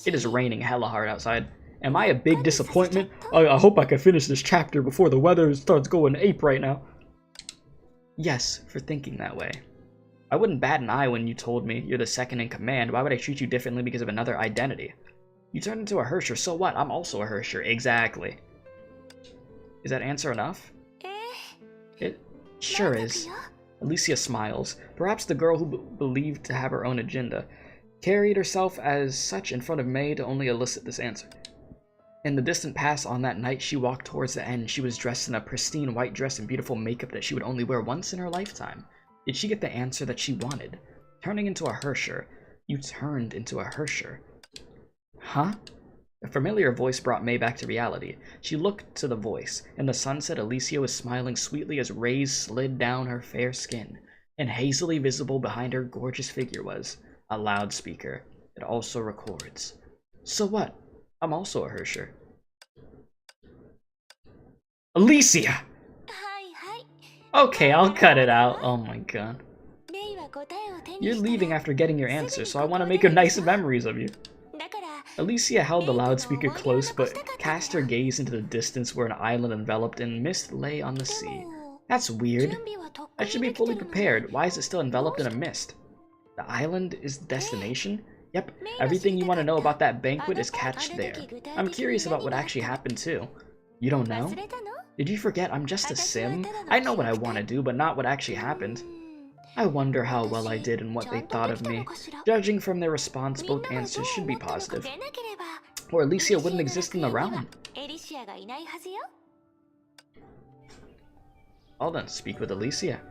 S1: It is raining hella hard outside. Am I a big disappointment? I hope I can finish this chapter before the weather starts going ape right now. Yes, for thinking that way. I wouldn't bat an eye when you told me you're the second in command. Why would I treat you differently because of another identity? You turned into a herrscher, so what? I'm also a herrscher. Exactly. Is that answer enough? It sure is. Alicia smiles. Perhaps the girl who believed to have her own agenda carried herself as such in front of May to only elicit this answer. In the distant past on that night, she walked towards the end. She was dressed in a pristine white dress and beautiful makeup that she would only wear once in her lifetime. Did she get the answer that she wanted? Turning into a herrscher. You turned into a herrscher. Huh? A familiar voice brought May back to reality. She looked to the voice. In the sunset, Alicia was smiling sweetly as rays slid down her fair skin, and hazily visible behind her gorgeous figure was a loudspeaker. It also records. So what? I'm also a herrscher. Alicia! Okay, I'll cut it out. Oh my god. You're leaving after getting your answer, so I want to make nice memories of you. Alicia held the loudspeaker close, but cast her gaze into the distance where an island enveloped in mist lay on the sea. That's weird. I should be fully prepared. Why is it still enveloped in a mist? The island is the destination? Yep, everything you want to know about that banquet is cached there. I'm curious about what actually happened too. You don't know? Did you forget I'm just a sim? I know what I want to do, but not what actually happened. I wonder how well I did and what they thought of me. Judging from their response, both answers should be positive. Or Alicia wouldn't exist in the realm. I'll then speak with Alicia.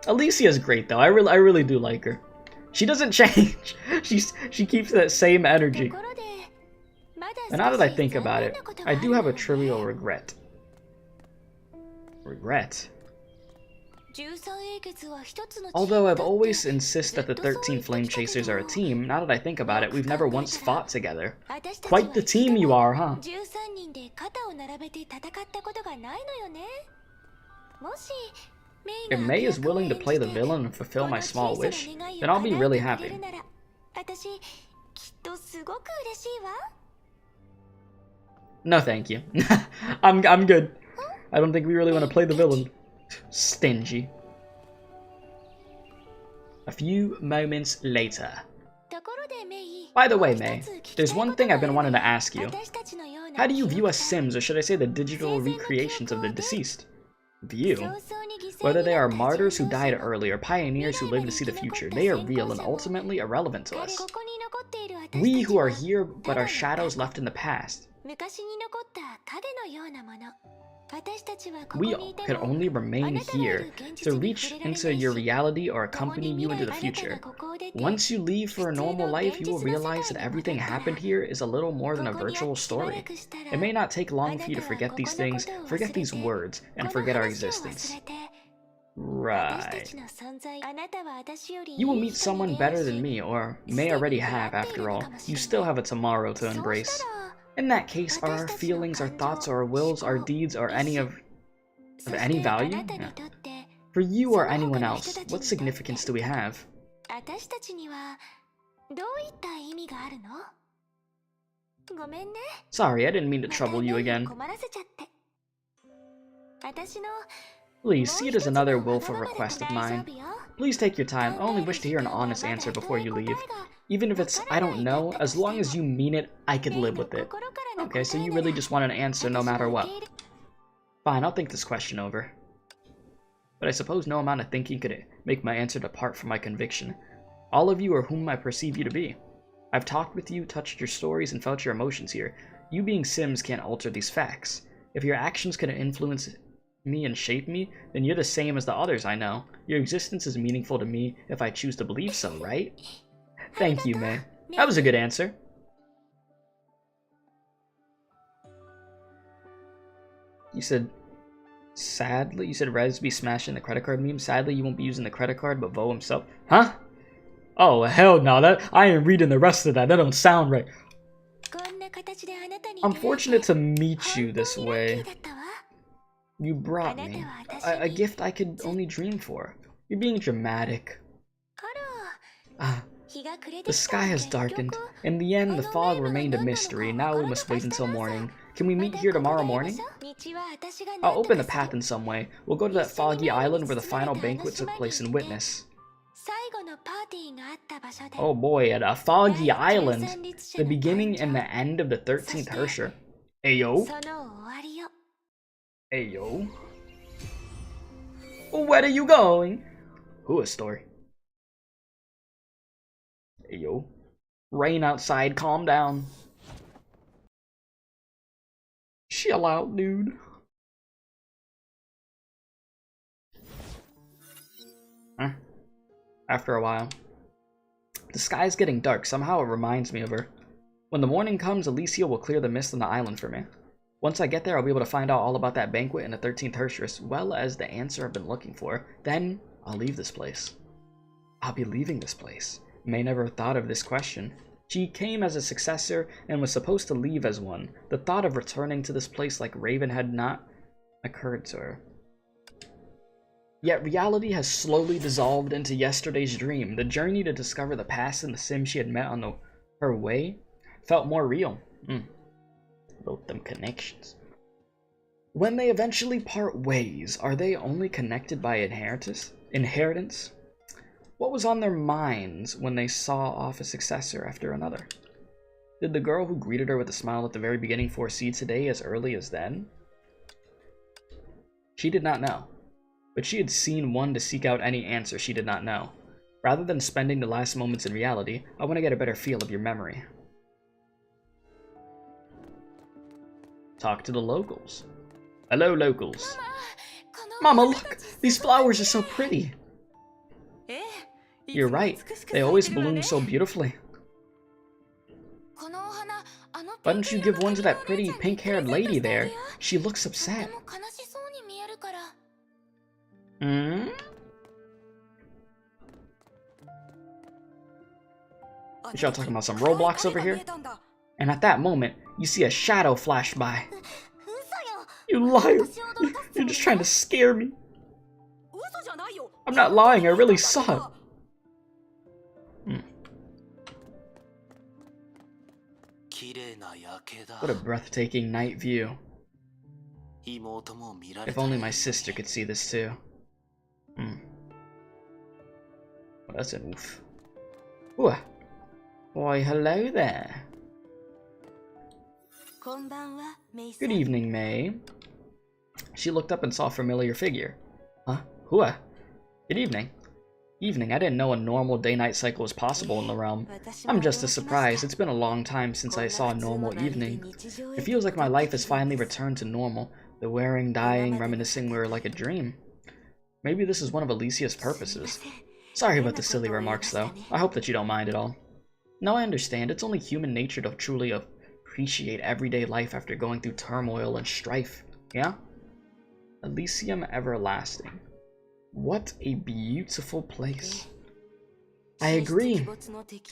S1: Alicia's great though. I really do like her. She doesn't change. She keeps that same energy. And now that I think about it, I do have a trivial regret. Although I've always insisted that the 13 Flame Chasers are a team, now that I think about it, we've never once fought together. Quite the team you are, huh? If May is willing to play the villain and fulfill my small wish, then I'll be really happy. No thank you. I'm good. I don't think we really want to play the villain. Stingy. A few moments later. By the way, May, there's one thing I've been wanting to ask you. How do you view us Sims, or should I say the digital recreations of the deceased? View? Whether they are martyrs who died early or pioneers who live to see the future, they are real and ultimately irrelevant to us. We who are here but are shadows left in the past. We can only remain here to reach into your reality or accompany you into the future. Once you leave for a normal life, you will realize that everything happened here is a little more than a virtual story. It may not take long for you to forget these things, forget these words, and forget our existence. Right. You will meet someone better than me, or may already have, after all. You still have a tomorrow to embrace. In that case, are our feelings, our thoughts, our wills, our deeds, or any of any value? Yeah. For you or anyone else, what significance do we have? Sorry, I didn't mean to trouble you again. Please, see it as another willful request of mine. Please take your time. I only wish to hear an honest answer before you leave. Even if it's, I don't know, as long as you mean it, I could live with it. Okay, so you really just want an answer no matter what. Fine, I'll think this question over. But I suppose no amount of thinking could make my answer depart from my conviction. All of you are whom I perceive you to be. I've talked with you, touched your stories, and felt your emotions here. You being Sims can't alter these facts. If your actions could influence me and shape me, then you're the same as the others I know. Your existence is meaningful to me if I choose to believe so, right? Thank you, May. That was a good answer. You said, sadly, you said Rez be smashing the credit card meme. Sadly, you won't be using the credit card, but Vo himself. Huh? Oh, hell no. I ain't reading the rest of that. That don't sound right. I'm fortunate to meet you this way. You brought me a gift I could only dream for. You're being dramatic. The sky has darkened. In the end, the fog remained a mystery. Now we must wait until morning. Can we meet here tomorrow morning? I'll open the path in some way. We'll go to that foggy island where the final banquet took place and witness. Oh boy, at a foggy island, the beginning and the end of the 13th herrscher. Ayo. Ayo. Where are you going? Who a story? Ayo. Rain outside, calm down. Chill out, dude. Huh? After a while. The sky's getting dark. Somehow it reminds me of her. When the morning comes, Alicia will clear the mist on the island for me. Once I get there, I'll be able to find out all about that banquet in the 13th herrscher, as well as the answer I've been looking for. Then, I'll leave this place. I'll be leaving this place. May never have thought of this question. She came as a successor and was supposed to leave as one. The thought of returning to this place like Raven had not occurred to her. Yet reality has slowly dissolved into yesterday's dream. The journey to discover the past and the sim she had met on her way felt more real. Built them connections. When they eventually part ways, are they only connected by inheritance? What was on their minds when they saw off a successor after another? Did the girl who greeted her with a smile at the very beginning foresee today as early as then? She did not know. But she had seen one to seek out any answer she did not know. Rather than spending the last moments in reality, I want to get a better feel of your memory. Talk to the locals. Hello, locals. Mama, look! These flowers are so pretty! You're right. They always bloom so beautifully. Why don't you give one to that pretty pink-haired lady there? She looks upset. Y'all talking about some Roblox over here? And at that moment, you see a shadow flash by. You liar! You're just trying to scare me. I'm not lying, I really saw it. What a breathtaking night view. If only my sister could see this too. Well, that's an oof. Ooh. Why, hello there. Good evening, May. She looked up and saw a familiar figure. Huh? Hua. Good evening. Evening, I didn't know a normal day-night cycle was possible in the realm. I'm just as surprised. It's been a long time since I saw a normal evening. It feels like my life has finally returned to normal. The wearing, dying, reminiscing were like a dream. Maybe this is one of Alicia's purposes. Sorry about the silly remarks, though. I hope that you don't mind at all. No, I understand. It's only human nature to truly appreciate everyday life after going through turmoil and strife. Yeah? Elysium Everlasting. What a beautiful place. I agree.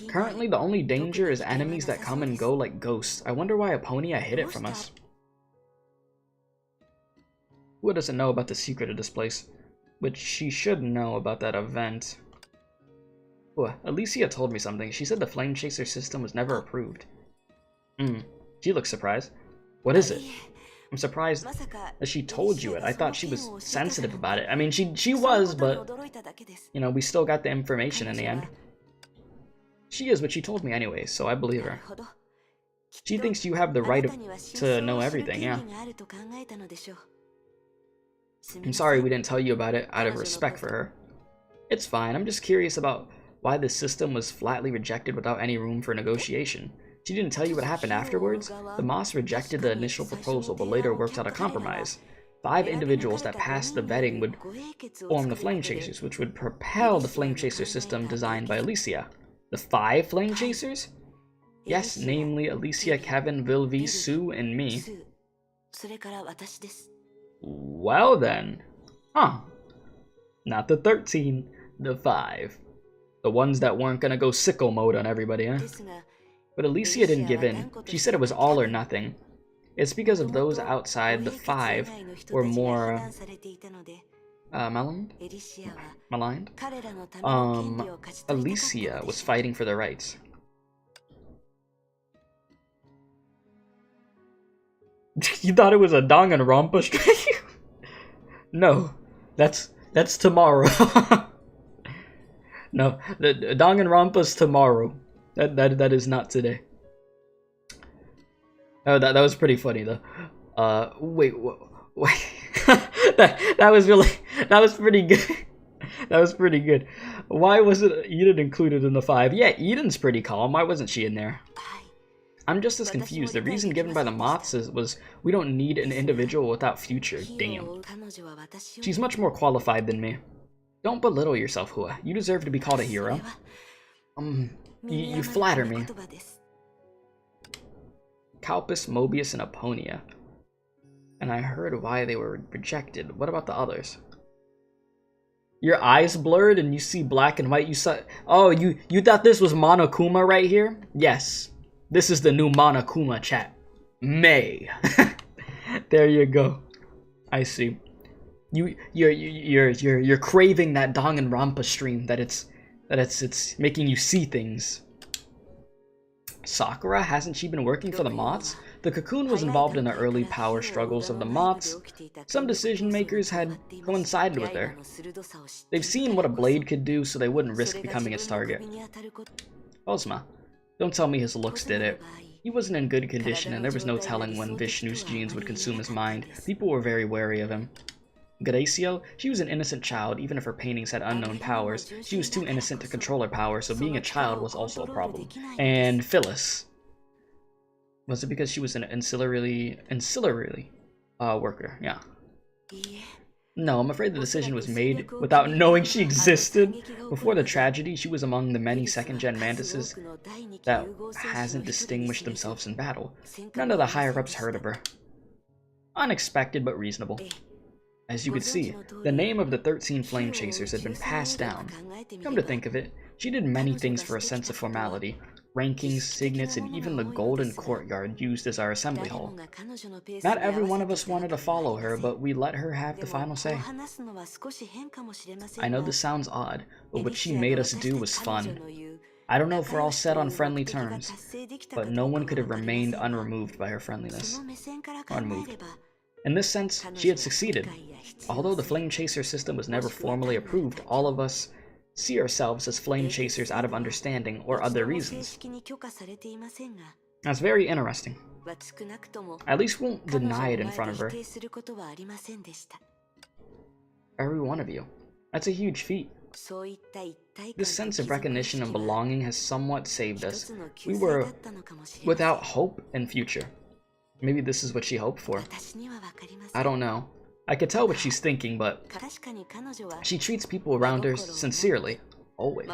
S1: Currently, the only danger is enemies that come and go like ghosts. I wonder why Aponia hid it from us. Who doesn't know about the secret of this place? Which she should know about that event. Ooh, Alicia told me something. She said the Flame Chaser system was never approved. She looks surprised. What is it? I'm surprised that she told you it. I thought she was sensitive about it. I mean, she was, but, you know, we still got the information in the end. She is, but she told me anyway, so I believe her. She thinks you have the right to know everything, yeah. I'm sorry we didn't tell you about it out of respect for her. It's fine, I'm just curious about why this system was flatly rejected without any room for negotiation. She didn't tell you what happened afterwards? The Moths rejected the initial proposal, but later worked out a compromise. 5 individuals that passed the vetting would form the Flame Chasers, which would propel the Flame Chaser system designed by Alicia. The 5 Flame Chasers? Yes, namely Alicia, Kevin, Vilvi, Sue, and me. Well then. Huh. Not the 13, the 5. The ones that weren't gonna go sicko mode on everybody, huh? But Alicia didn't give in. She said it was all or nothing. It's because of those outside the 5 were more maligned? Alicia was fighting for their rights. You thought it was a Danganronpa stream? No, that's tomorrow. No, the Danganronpa's tomorrow. That is not today. Oh, that was pretty funny though. Wait, wait. that was pretty good. That was pretty good. Why wasn't Eden included in the 5? Yeah, Eden's pretty calm. Why wasn't she in there? I'm just as confused. The reason given by the Moths was we don't need an individual without future. Damn. She's much more qualified than me. Don't belittle yourself, Hua. You deserve to be called a hero. You flatter me. Kalpas, Mobius, and Aponia. And I heard why they were rejected. What about the others? Your eyes blurred and you see black and white. You saw. Oh, you thought this was Monokuma right here? Yes. This is the new Monokuma chat. May. There you go. I see. You're craving that Danganronpa stream that it's making you see things. Sakura, hasn't she been working for the Moths? The Cocoon was involved in the early power struggles of the Moths. Some decision makers had coincided with her. They've seen what a blade could do, so they wouldn't risk becoming its target. Ozma, don't tell me his looks did it. He wasn't in good condition, and there was no telling when Vishnu's genes would consume his mind. People were very wary of him. Gracio, she was an innocent child, even if her paintings had unknown powers. She was too innocent to control her power, so being a child was also a problem. And Phyllis. Was it because she was an ancillary worker? Yeah. No, I'm afraid the decision was made without knowing she existed. Before the tragedy, she was among the many second-gen mantises that hasn't distinguished themselves in battle. None of the higher-ups heard of her. Unexpected, but reasonable. As you could see, the name of the 13 Flame Chasers had been passed down. Come to think of it, she did many things for a sense of formality. Rankings, signets, and even the golden courtyard used as our assembly hall. Not every one of us wanted to follow her, but we let her have the final say. I know this sounds odd, but what she made us do was fun. I don't know if we're all set on friendly terms, but no one could have remained unremoved by her friendliness. Unmoved. In this sense, she had succeeded. Although the Flame Chaser system was never formally approved, all of us see ourselves as Flame Chasers out of understanding or other reasons. That's very interesting. At least we won't deny it in front of her. Every one of you. That's a huge feat. This sense of recognition and belonging has somewhat saved us. We were without hope and future. Maybe this is what she hoped for. I don't know. I could tell what she's thinking, but she treats people around her sincerely. Always.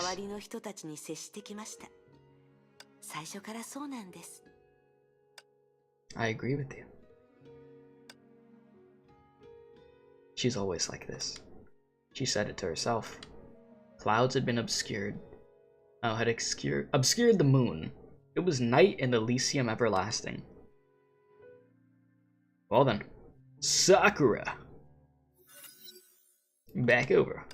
S1: I agree with you. She's always like this. She said it to herself. Clouds had been obscured. Had obscured the moon. It was night in Elysium everlasting. Well then, Sakura. Back over.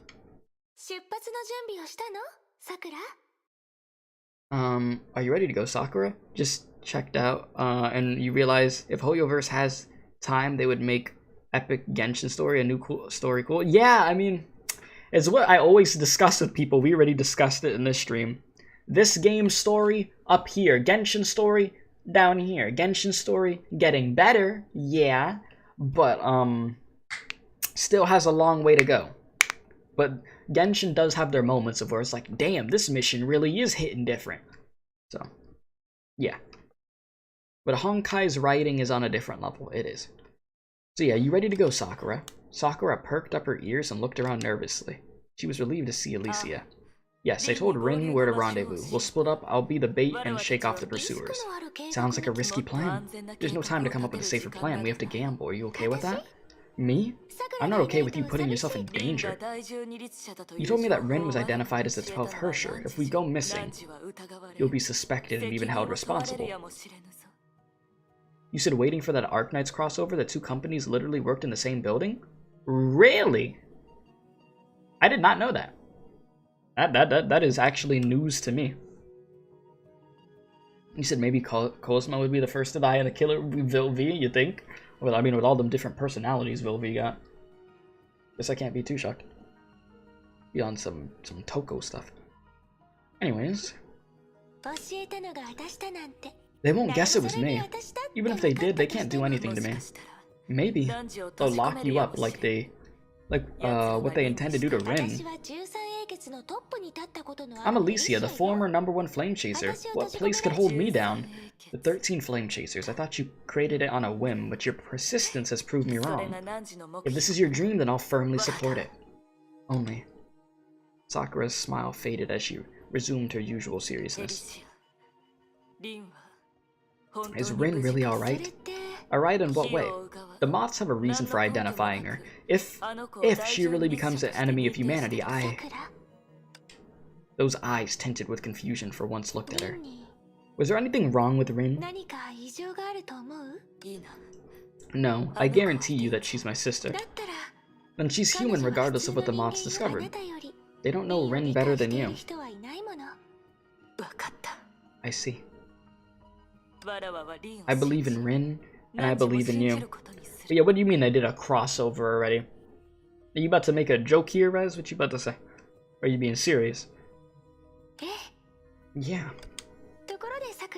S1: Are you ready to go, Sakura? Just checked out, and you realize if hoyoverse has time, they would make epic Genshin story, a new story cool. Yeah, I mean, it's what I always discuss with people. We already discussed it in this stream. This game's story up here, Genshin story down here. Genshin story getting better, yeah, but still has a long way to go. But Genshin does have their moments of where it's like, damn, this mission really is hitting different. So, yeah. But Honkai's writing is on a different level. It is. So yeah, you ready to go, Sakura? Sakura perked up her ears and looked around nervously. She was relieved to see Alicia. Yes, I told Rin where to rendezvous. We'll split up, I'll be the bait and shake off the pursuers. Sounds like a risky plan. There's no time to come up with a safer plan. We have to gamble. Are you okay with that? Me? I'm not okay with you putting yourself in danger. You told me that Rin was identified as the 12th herrscher. If we go missing, you'll be suspected and even held responsible. You said waiting for that Arknights crossover, the two companies literally worked in the same building? Really? I did not know that. That is actually news to me. You said maybe Cosmo would be the first to die and the killer would be Vilvi, you think? Well, I mean, with all them different personalities Vilvi got. Guess I can't be too shocked. Be on some Toko stuff. Anyways. They won't guess it was me. Even if they did, they can't do anything to me. Maybe they'll lock you up like what they intend to do to Rin. I'm Alicia, the former #1 flame chaser. What place could hold me down? The 13 flame chasers. I thought you created it on a whim, but your persistence has proved me wrong. If this is your dream, then I'll firmly support it. Only. Sakura's smile faded as she resumed her usual seriousness. Is Rin really alright? Alright in what way? The Moths have a reason for identifying her. If she really becomes an enemy of humanity, Those eyes tinted with confusion for once looked at her. Was there anything wrong with Rin? No, I guarantee you that she's my sister. Then she's human regardless of what the Moths discovered. They don't know Rin better than you. I see. I believe in Rin, and I believe in you. But yeah, what do you mean I did a crossover already? Are you about to make a joke here, Rez? What you about to say? Or are you being serious? Yeah.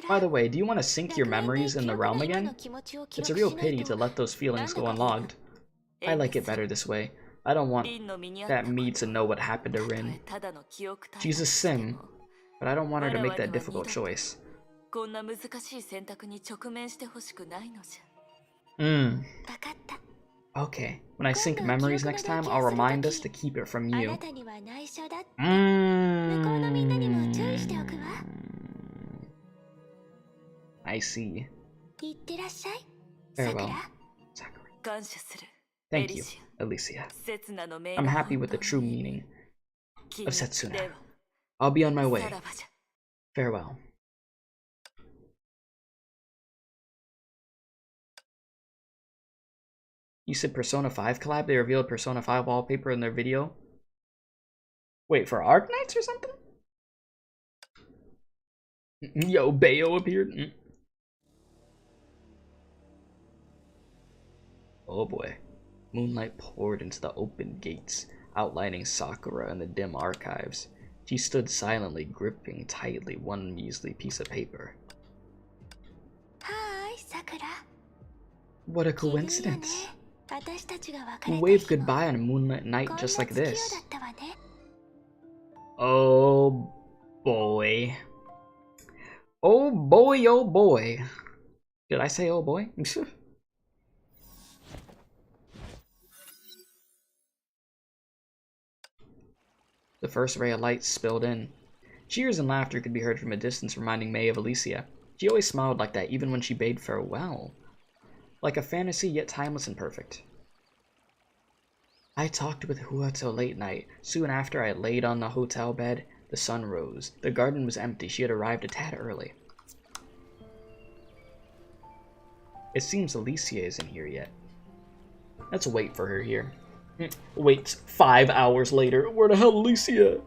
S1: By the way, do you want to sync your memories in the realm again? It's a real pity to let those feelings go unlogged. I like it better this way. I don't want that me to know what happened to Rin. She's a sim, but I don't want her to make that difficult choice. Okay, when I sync memories next time, I'll remind us to keep it from you. I see. Farewell, Sakura. Thank you, Alicia. I'm happy with the true meaning of Setsuna. I'll be on my way. Farewell. You said Persona 5 collab? They revealed Persona 5 wallpaper in their video? Wait, for Arknights or something? Yo, Bayo appeared? Oh boy. Moonlight poured into the open gates, outlining Sakura in the dim archives. She stood silently, gripping tightly one measly piece of paper.
S2: Hi, Sakura.
S1: What a coincidence. We waved goodbye on a moonlit night just like this. Oh boy. Oh boy, oh boy. Did I say oh boy? The first ray of light spilled in. Cheers and laughter could be heard from a distance, reminding May of Alicia. She always smiled like that, even when she bade farewell. Like a fantasy, yet timeless and perfect. I talked with Hua till late night. Soon after I laid on the hotel bed, the sun rose. The garden was empty. She had arrived a tad early. It seems Alicia isn't here yet. Let's wait for her here. Wait 5 hours later. Where the hell, Alicia?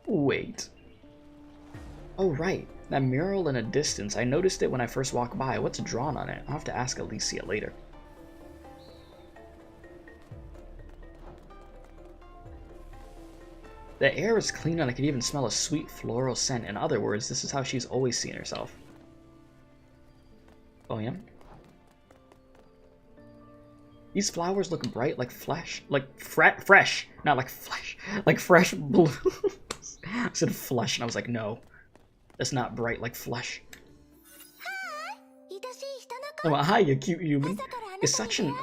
S1: Wait. Oh, right. That mural in a distance. I noticed it when I first walked by. What's drawn on it? I'll have to ask Alicia later. The air is clean and I can even smell a sweet floral scent. In other words, this is how she's always seen herself. Oh, yeah? These flowers look bright like flesh. Fresh. Not like flesh. Like fresh blue. I said flesh and I was like, no. That's not bright like flesh. Oh, hi, you cute human.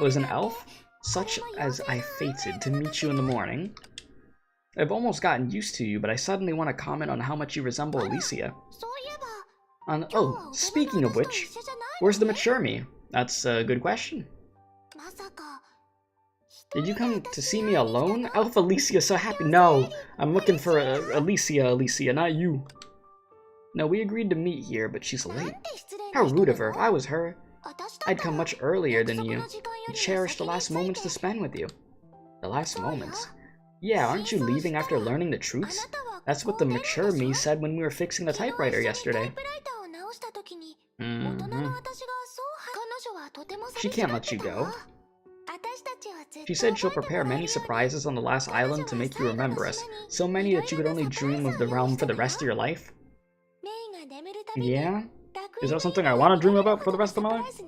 S1: Was an elf? Such as I fated to meet you in the morning. I've almost gotten used to you, but I suddenly want to comment on how much you resemble Alicia. Oh, speaking of which, where's the mature me? That's a good question. Did you come to see me alone? Elf Alicia, so happy. No, I'm looking for Alicia, not you. No, we agreed to meet here, but she's late. How rude of her. If I was her, I'd come much earlier than you. And cherish the last moments to spend with you. The last moments? Yeah, aren't you leaving after learning the truths? That's what the mature me said when we were fixing the typewriter yesterday. She can't let you go. She said she'll prepare many surprises on the last island to make you remember us. So many that you could only dream of the realm for the rest of your life. Yeah? Is that something I want to dream about for the rest of my life?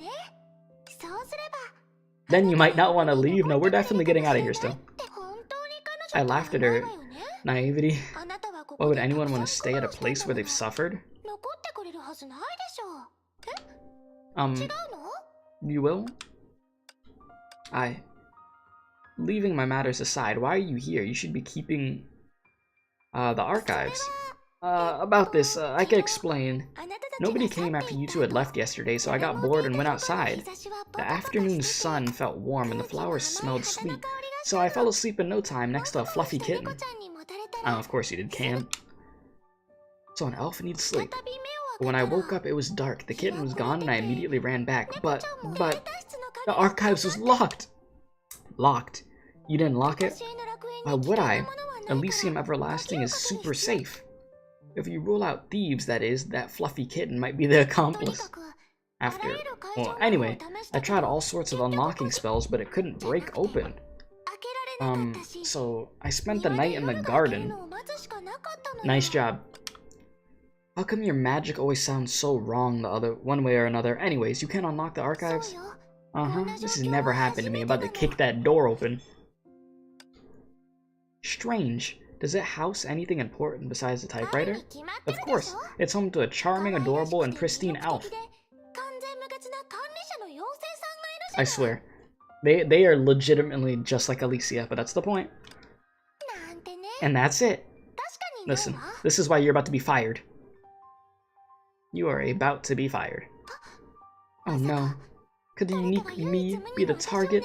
S1: Then you might not want to leave. No, we're definitely getting out of here still. I laughed at her naivety. Why would anyone want to stay at a place where they've suffered? You will? Leaving my matters aside, why are you here? You should be keeping, the archives. About this, I can explain. Nobody came after you two had left yesterday, so I got bored and went outside. The afternoon sun felt warm and the flowers smelled sweet, so I fell asleep in no time next to a fluffy kitten. Oh, of course you did, Cam. So an elf needs sleep. But when I woke up, it was dark. The kitten was gone and I immediately ran back, but the archives was locked. Locked? You didn't lock it? Why would I? Elysium Everlasting is super safe. If you rule out thieves, that is, that fluffy kitten might be the accomplice. Well, anyway, I tried all sorts of unlocking spells, but it couldn't break open. So I spent the night in the garden. Nice job. How come your magic always sounds so wrong one way or another? Anyways, you can't unlock the archives? This has never happened to me. I'm about to kick that door open. Strange. Does it house anything important besides the typewriter? Of course. It's home to a charming, adorable, and pristine elf. I swear. They are legitimately just like Alicia, but that's the point. And that's it. Listen, this is why you're about to be fired. You are about to be fired. Oh no. Could the unique me be the target?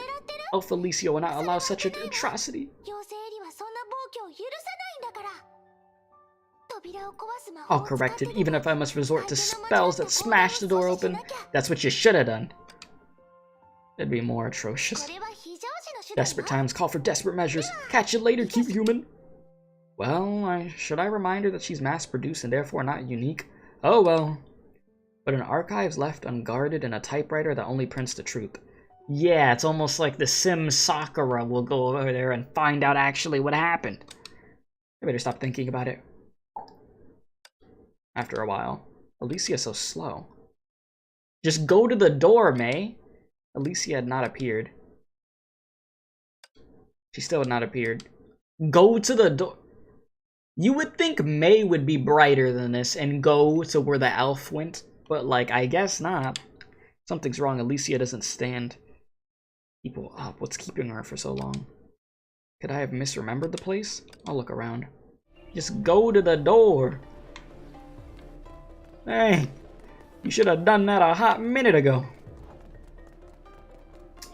S1: Elf Alicia will not allow such an atrocity. I'll correct it, even if I must resort to spells that smash the door open. That's what you should have done. It'd be more atrocious. Desperate times call for desperate measures. Catch you later, cute human. Well, should I remind her that she's mass-produced and therefore not unique? Oh well. But an archive's left unguarded and a typewriter that only prints the truth. Yeah, it's almost like the Sim Sakura will go over there and find out actually what happened. I better stop thinking about it. After a while, Alicia's so slow. Just go to the door, May. Alicia had not appeared. She still had not appeared. Go to the door. You would think May would be brighter than this and go to where the elf went, but like, I guess not. Something's wrong. Alicia doesn't stand people up. What's keeping her for so long? Could I have misremembered the place? I'll look around. Just go to the door. Hey, you should have done that a hot minute ago.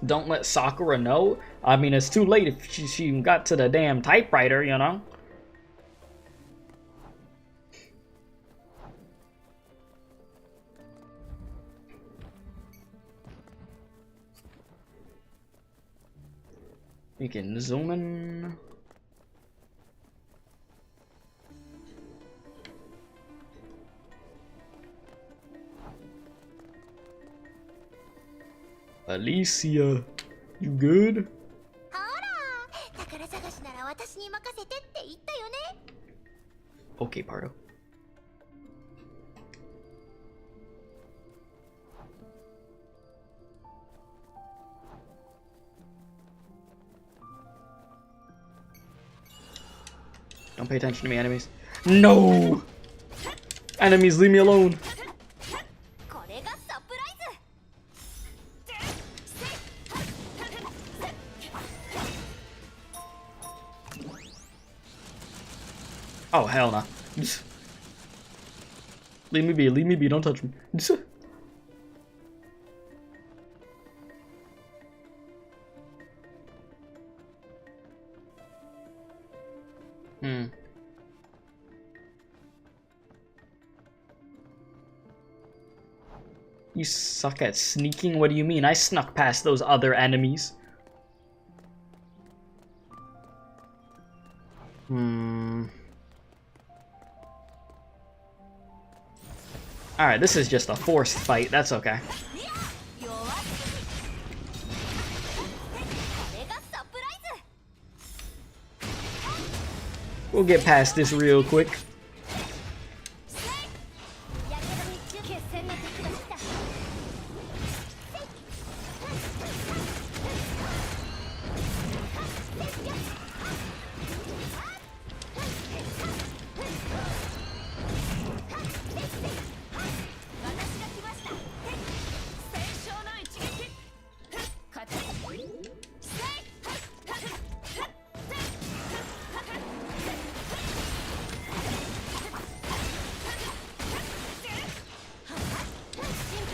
S1: Don't let Sakura know. I mean, it's too late if she got to the damn typewriter, you know? You can zoom in. Alicia, you good? Okay, Pardo. Don't pay attention to me, enemies. No! Enemies, leave me alone. Oh, hell no. Leave me be, don't touch me. You suck at sneaking? What do you mean? I snuck past those other enemies. Alright, this is just a forced fight. That's okay. We'll get past this real quick.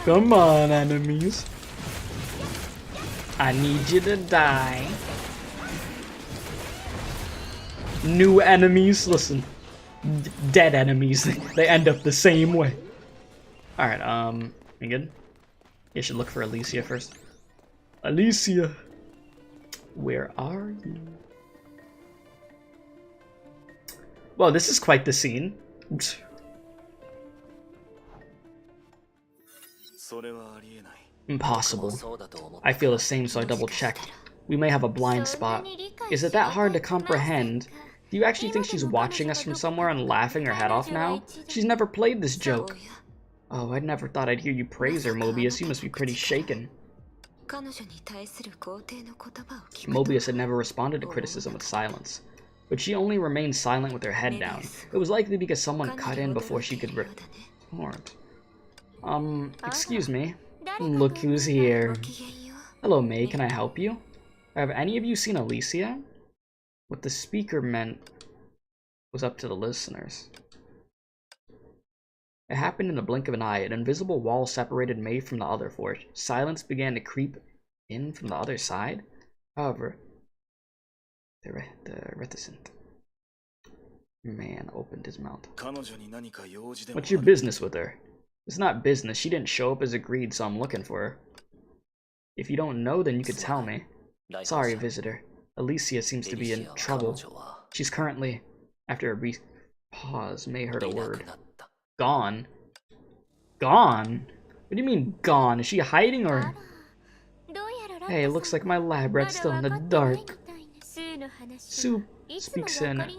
S1: Come on, enemies. I need you to die. New enemies, listen. Dead enemies, they end up the same way. Alright, you good? You should look for Alicia first. Alicia! Where are you? Well, this is quite the scene. Impossible. I feel the same, so I double-checked. We may have a blind spot. Is it that hard to comprehend? Do you actually think she's watching us from somewhere and laughing her head off now? She's never played this joke. Oh, I never thought I'd hear you praise her, Mobius. You must be pretty shaken. Mobius had never responded to criticism with silence. But she only remained silent with her head down. It was likely because someone cut in before she could retort. Excuse me. Look who's here. Hello, May, can I help you? Have any of you seen Alicia? What the speaker meant was up to the listeners. It happened in the blink of an eye. An invisible wall separated May from the other four. Silence began to creep in from the other side. However, the reticent man opened his mouth. What's your business with her? It's not business. She didn't show up as agreed, so I'm looking for her. If you don't know, then you could tell me. Sorry, visitor. Alicia seems to be in trouble. She's currently, after a brief pause, May heard a word. Gone? Gone? What do you mean, gone? Is she hiding or... Hey, it looks like my lab rat's still in the dark. Sue speaks in...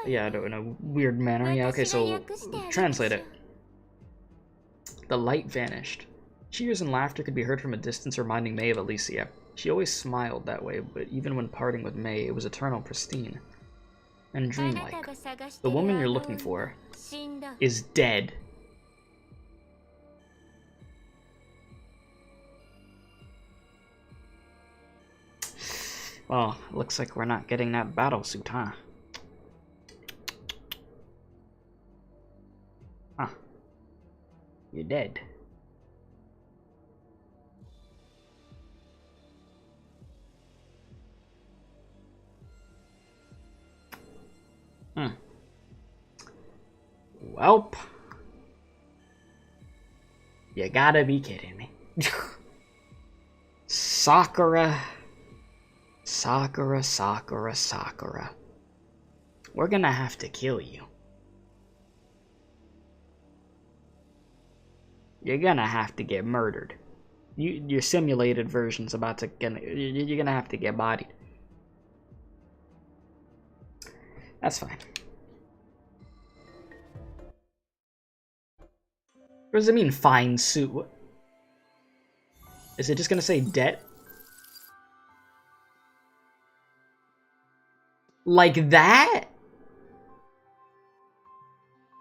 S1: Yeah, in a weird manner. Yeah, okay, so translate it. The light vanished. Cheers and laughter could be heard from a distance, reminding May of Alicia. She always smiled that way, but even when parting with May, it was eternal, pristine, and dreamlike. The woman you're looking for is dead. Well, looks like we're not getting that battle suit, huh? Huh. You're dead. Welp. You gotta be kidding me. Sakura. Sakura, Sakura, Sakura. We're gonna have to kill you. You're gonna have to get murdered. Your simulated version's about to you're gonna have to get bodied. That's fine. What does it mean, fine suit? What? Is it just gonna say debt? Like that?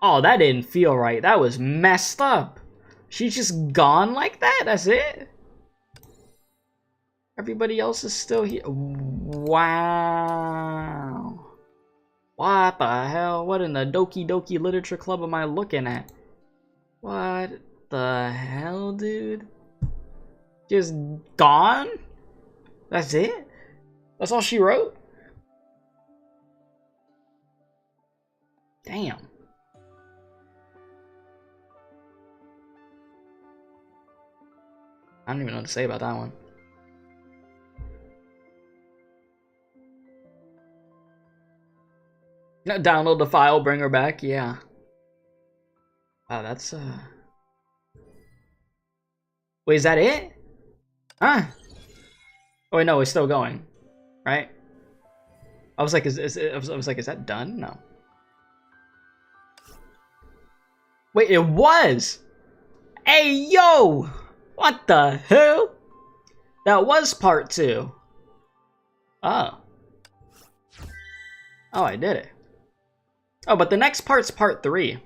S1: Oh, that didn't feel right. That was messed up. She's just gone like that? That's it? Everybody else is still here. Wow. What the hell? What in the Doki Doki Literature Club am I looking at? What the hell, dude? Just gone? That's it? That's all she wrote? Damn. I don't even know what to say about that one. Download the file, bring her back, yeah. Wow, that's wait, is that it? Huh? Oh wait, no, it's still going, right? I was like, is that done? No. Wait, it was! Hey, yo! What the hell? That was part 2. Oh. Oh, I did it. Oh, but the next part's part 3.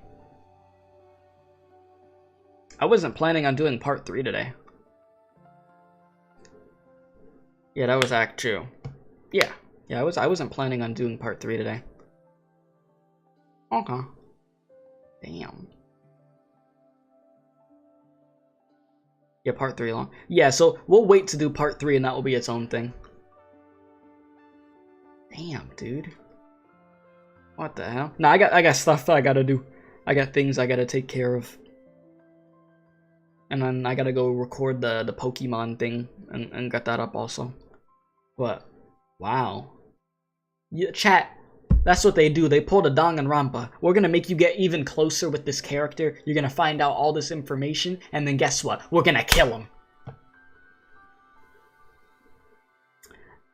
S1: I wasn't planning on doing part 3 today. Yeah, that was act 2. Yeah, I wasn't planning on doing part 3 today. Okay. Damn. Yeah, part 3 long. Yeah, so we'll wait to do part 3 and that will be its own thing. Damn, dude. What the hell? Nah, I got stuff that I gotta do. I got things I gotta take care of. And then I gotta go record the Pokemon thing and get that up also. But, wow. Yeah, chat, that's what they do. They pulled a Danganronpa. We're gonna make you get even closer with this character. You're gonna find out all this information, and then guess what? We're gonna kill him.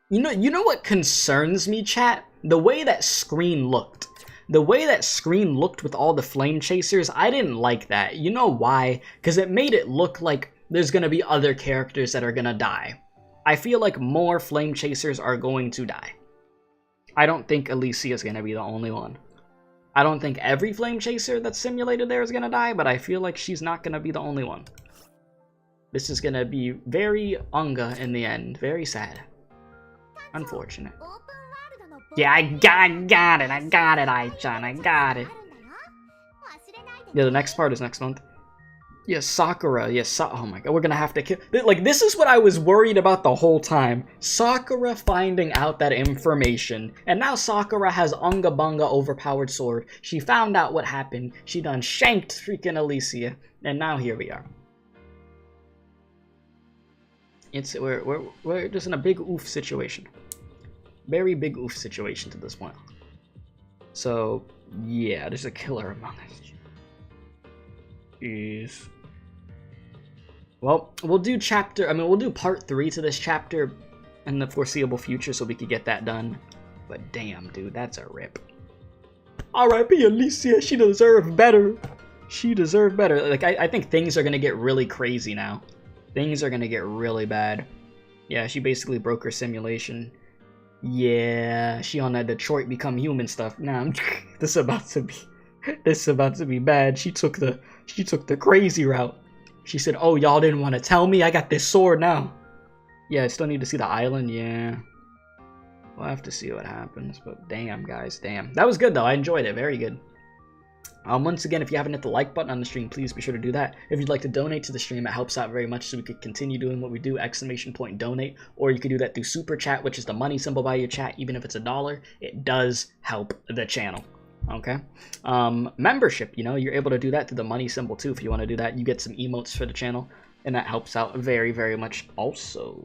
S1: You know what concerns me, chat? The way that screen looked. The way that screen looked with all the flame chasers, I didn't like that. You know why? Because it made it look like there's gonna be other characters that are gonna die. I feel like more flame chasers are going to die. I don't think Alicia is gonna be the only one. I don't think every flame chaser that's simulated there is gonna die, but I feel like she's not gonna be the only one. This is gonna be very Unga in the end. Very sad. Unfortunate. Yeah, I got it, Ai-chan, I got it. Yeah, the next part is next month. Yeah, Sakura, oh my god, we're gonna have to kill, like, this is what I was worried about the whole time. Sakura finding out that information, and now Sakura has Unga Bunga overpowered sword. She found out what happened, she done shanked freaking Alicia, and now here we are. We're just in a big oof situation. Very big oof situation to this point. So, yeah, there's a killer among us. Jeez. Well, we'll do part 3 to this chapter in the foreseeable future so we could get that done. But damn, dude, that's a rip. R.I.P. Alicia, she deserved better. She deserved better. Like, I think things are gonna get really crazy now. Things are gonna get really bad. Yeah, she basically broke her simulation. Yeah, she on that Detroit Become Human stuff. Nah, this is about to be bad. She took the crazy route. She said, "Oh, y'all didn't want to tell me. I got this sword now." Yeah, I still need to see the island. Yeah, we'll have to see what happens. But damn, guys, damn. That was good though. I enjoyed it. Very good. Once again, if you haven't hit the like button on the stream, please be sure to do that. If you'd like to donate to the stream, it helps out very much so we could continue doing what we do, ! Donate. Or you could do that through Super Chat, which is the money symbol by your chat. Even if it's $1, it does help the channel. Okay? Membership, you're able to do that through the money symbol too. If you want to do that, you get some emotes for the channel, and that helps out very, very much also.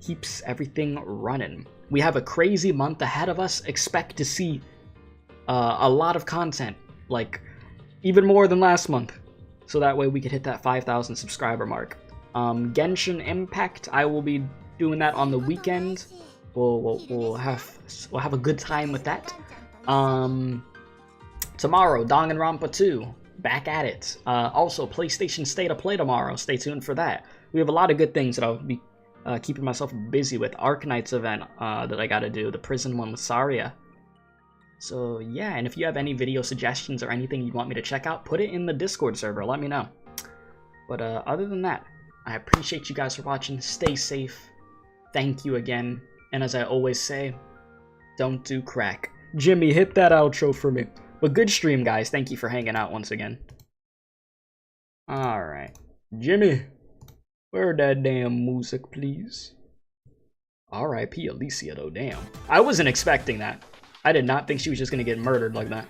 S1: Keeps everything running. We have a crazy month ahead of us. Expect to see a lot of content, like even more than last month, so that way we could hit that 5,000 subscriber mark. Genshin Impact, I will be doing that on the weekend. We'll have a good time with that. Tomorrow, Danganronpa 2, back at it. Also, PlayStation State of Play tomorrow. Stay tuned for that. We have a lot of good things that I'll be keeping myself busy with. Arknight's event that I gotta do, the prison one with Saria. So yeah, and if you have any video suggestions or anything you want me to check out, put it in the Discord server, let me know. But other than that, I appreciate you guys for watching. Stay safe. Thank you again. And as I always say, don't do crack. Jimmy, hit that outro for me. But good stream, guys. Thank you for hanging out once again. Alright. Jimmy, where that damn music, please? R.I.P. Alicia, though, damn. I wasn't expecting that. I did not think she was just gonna get murdered like that.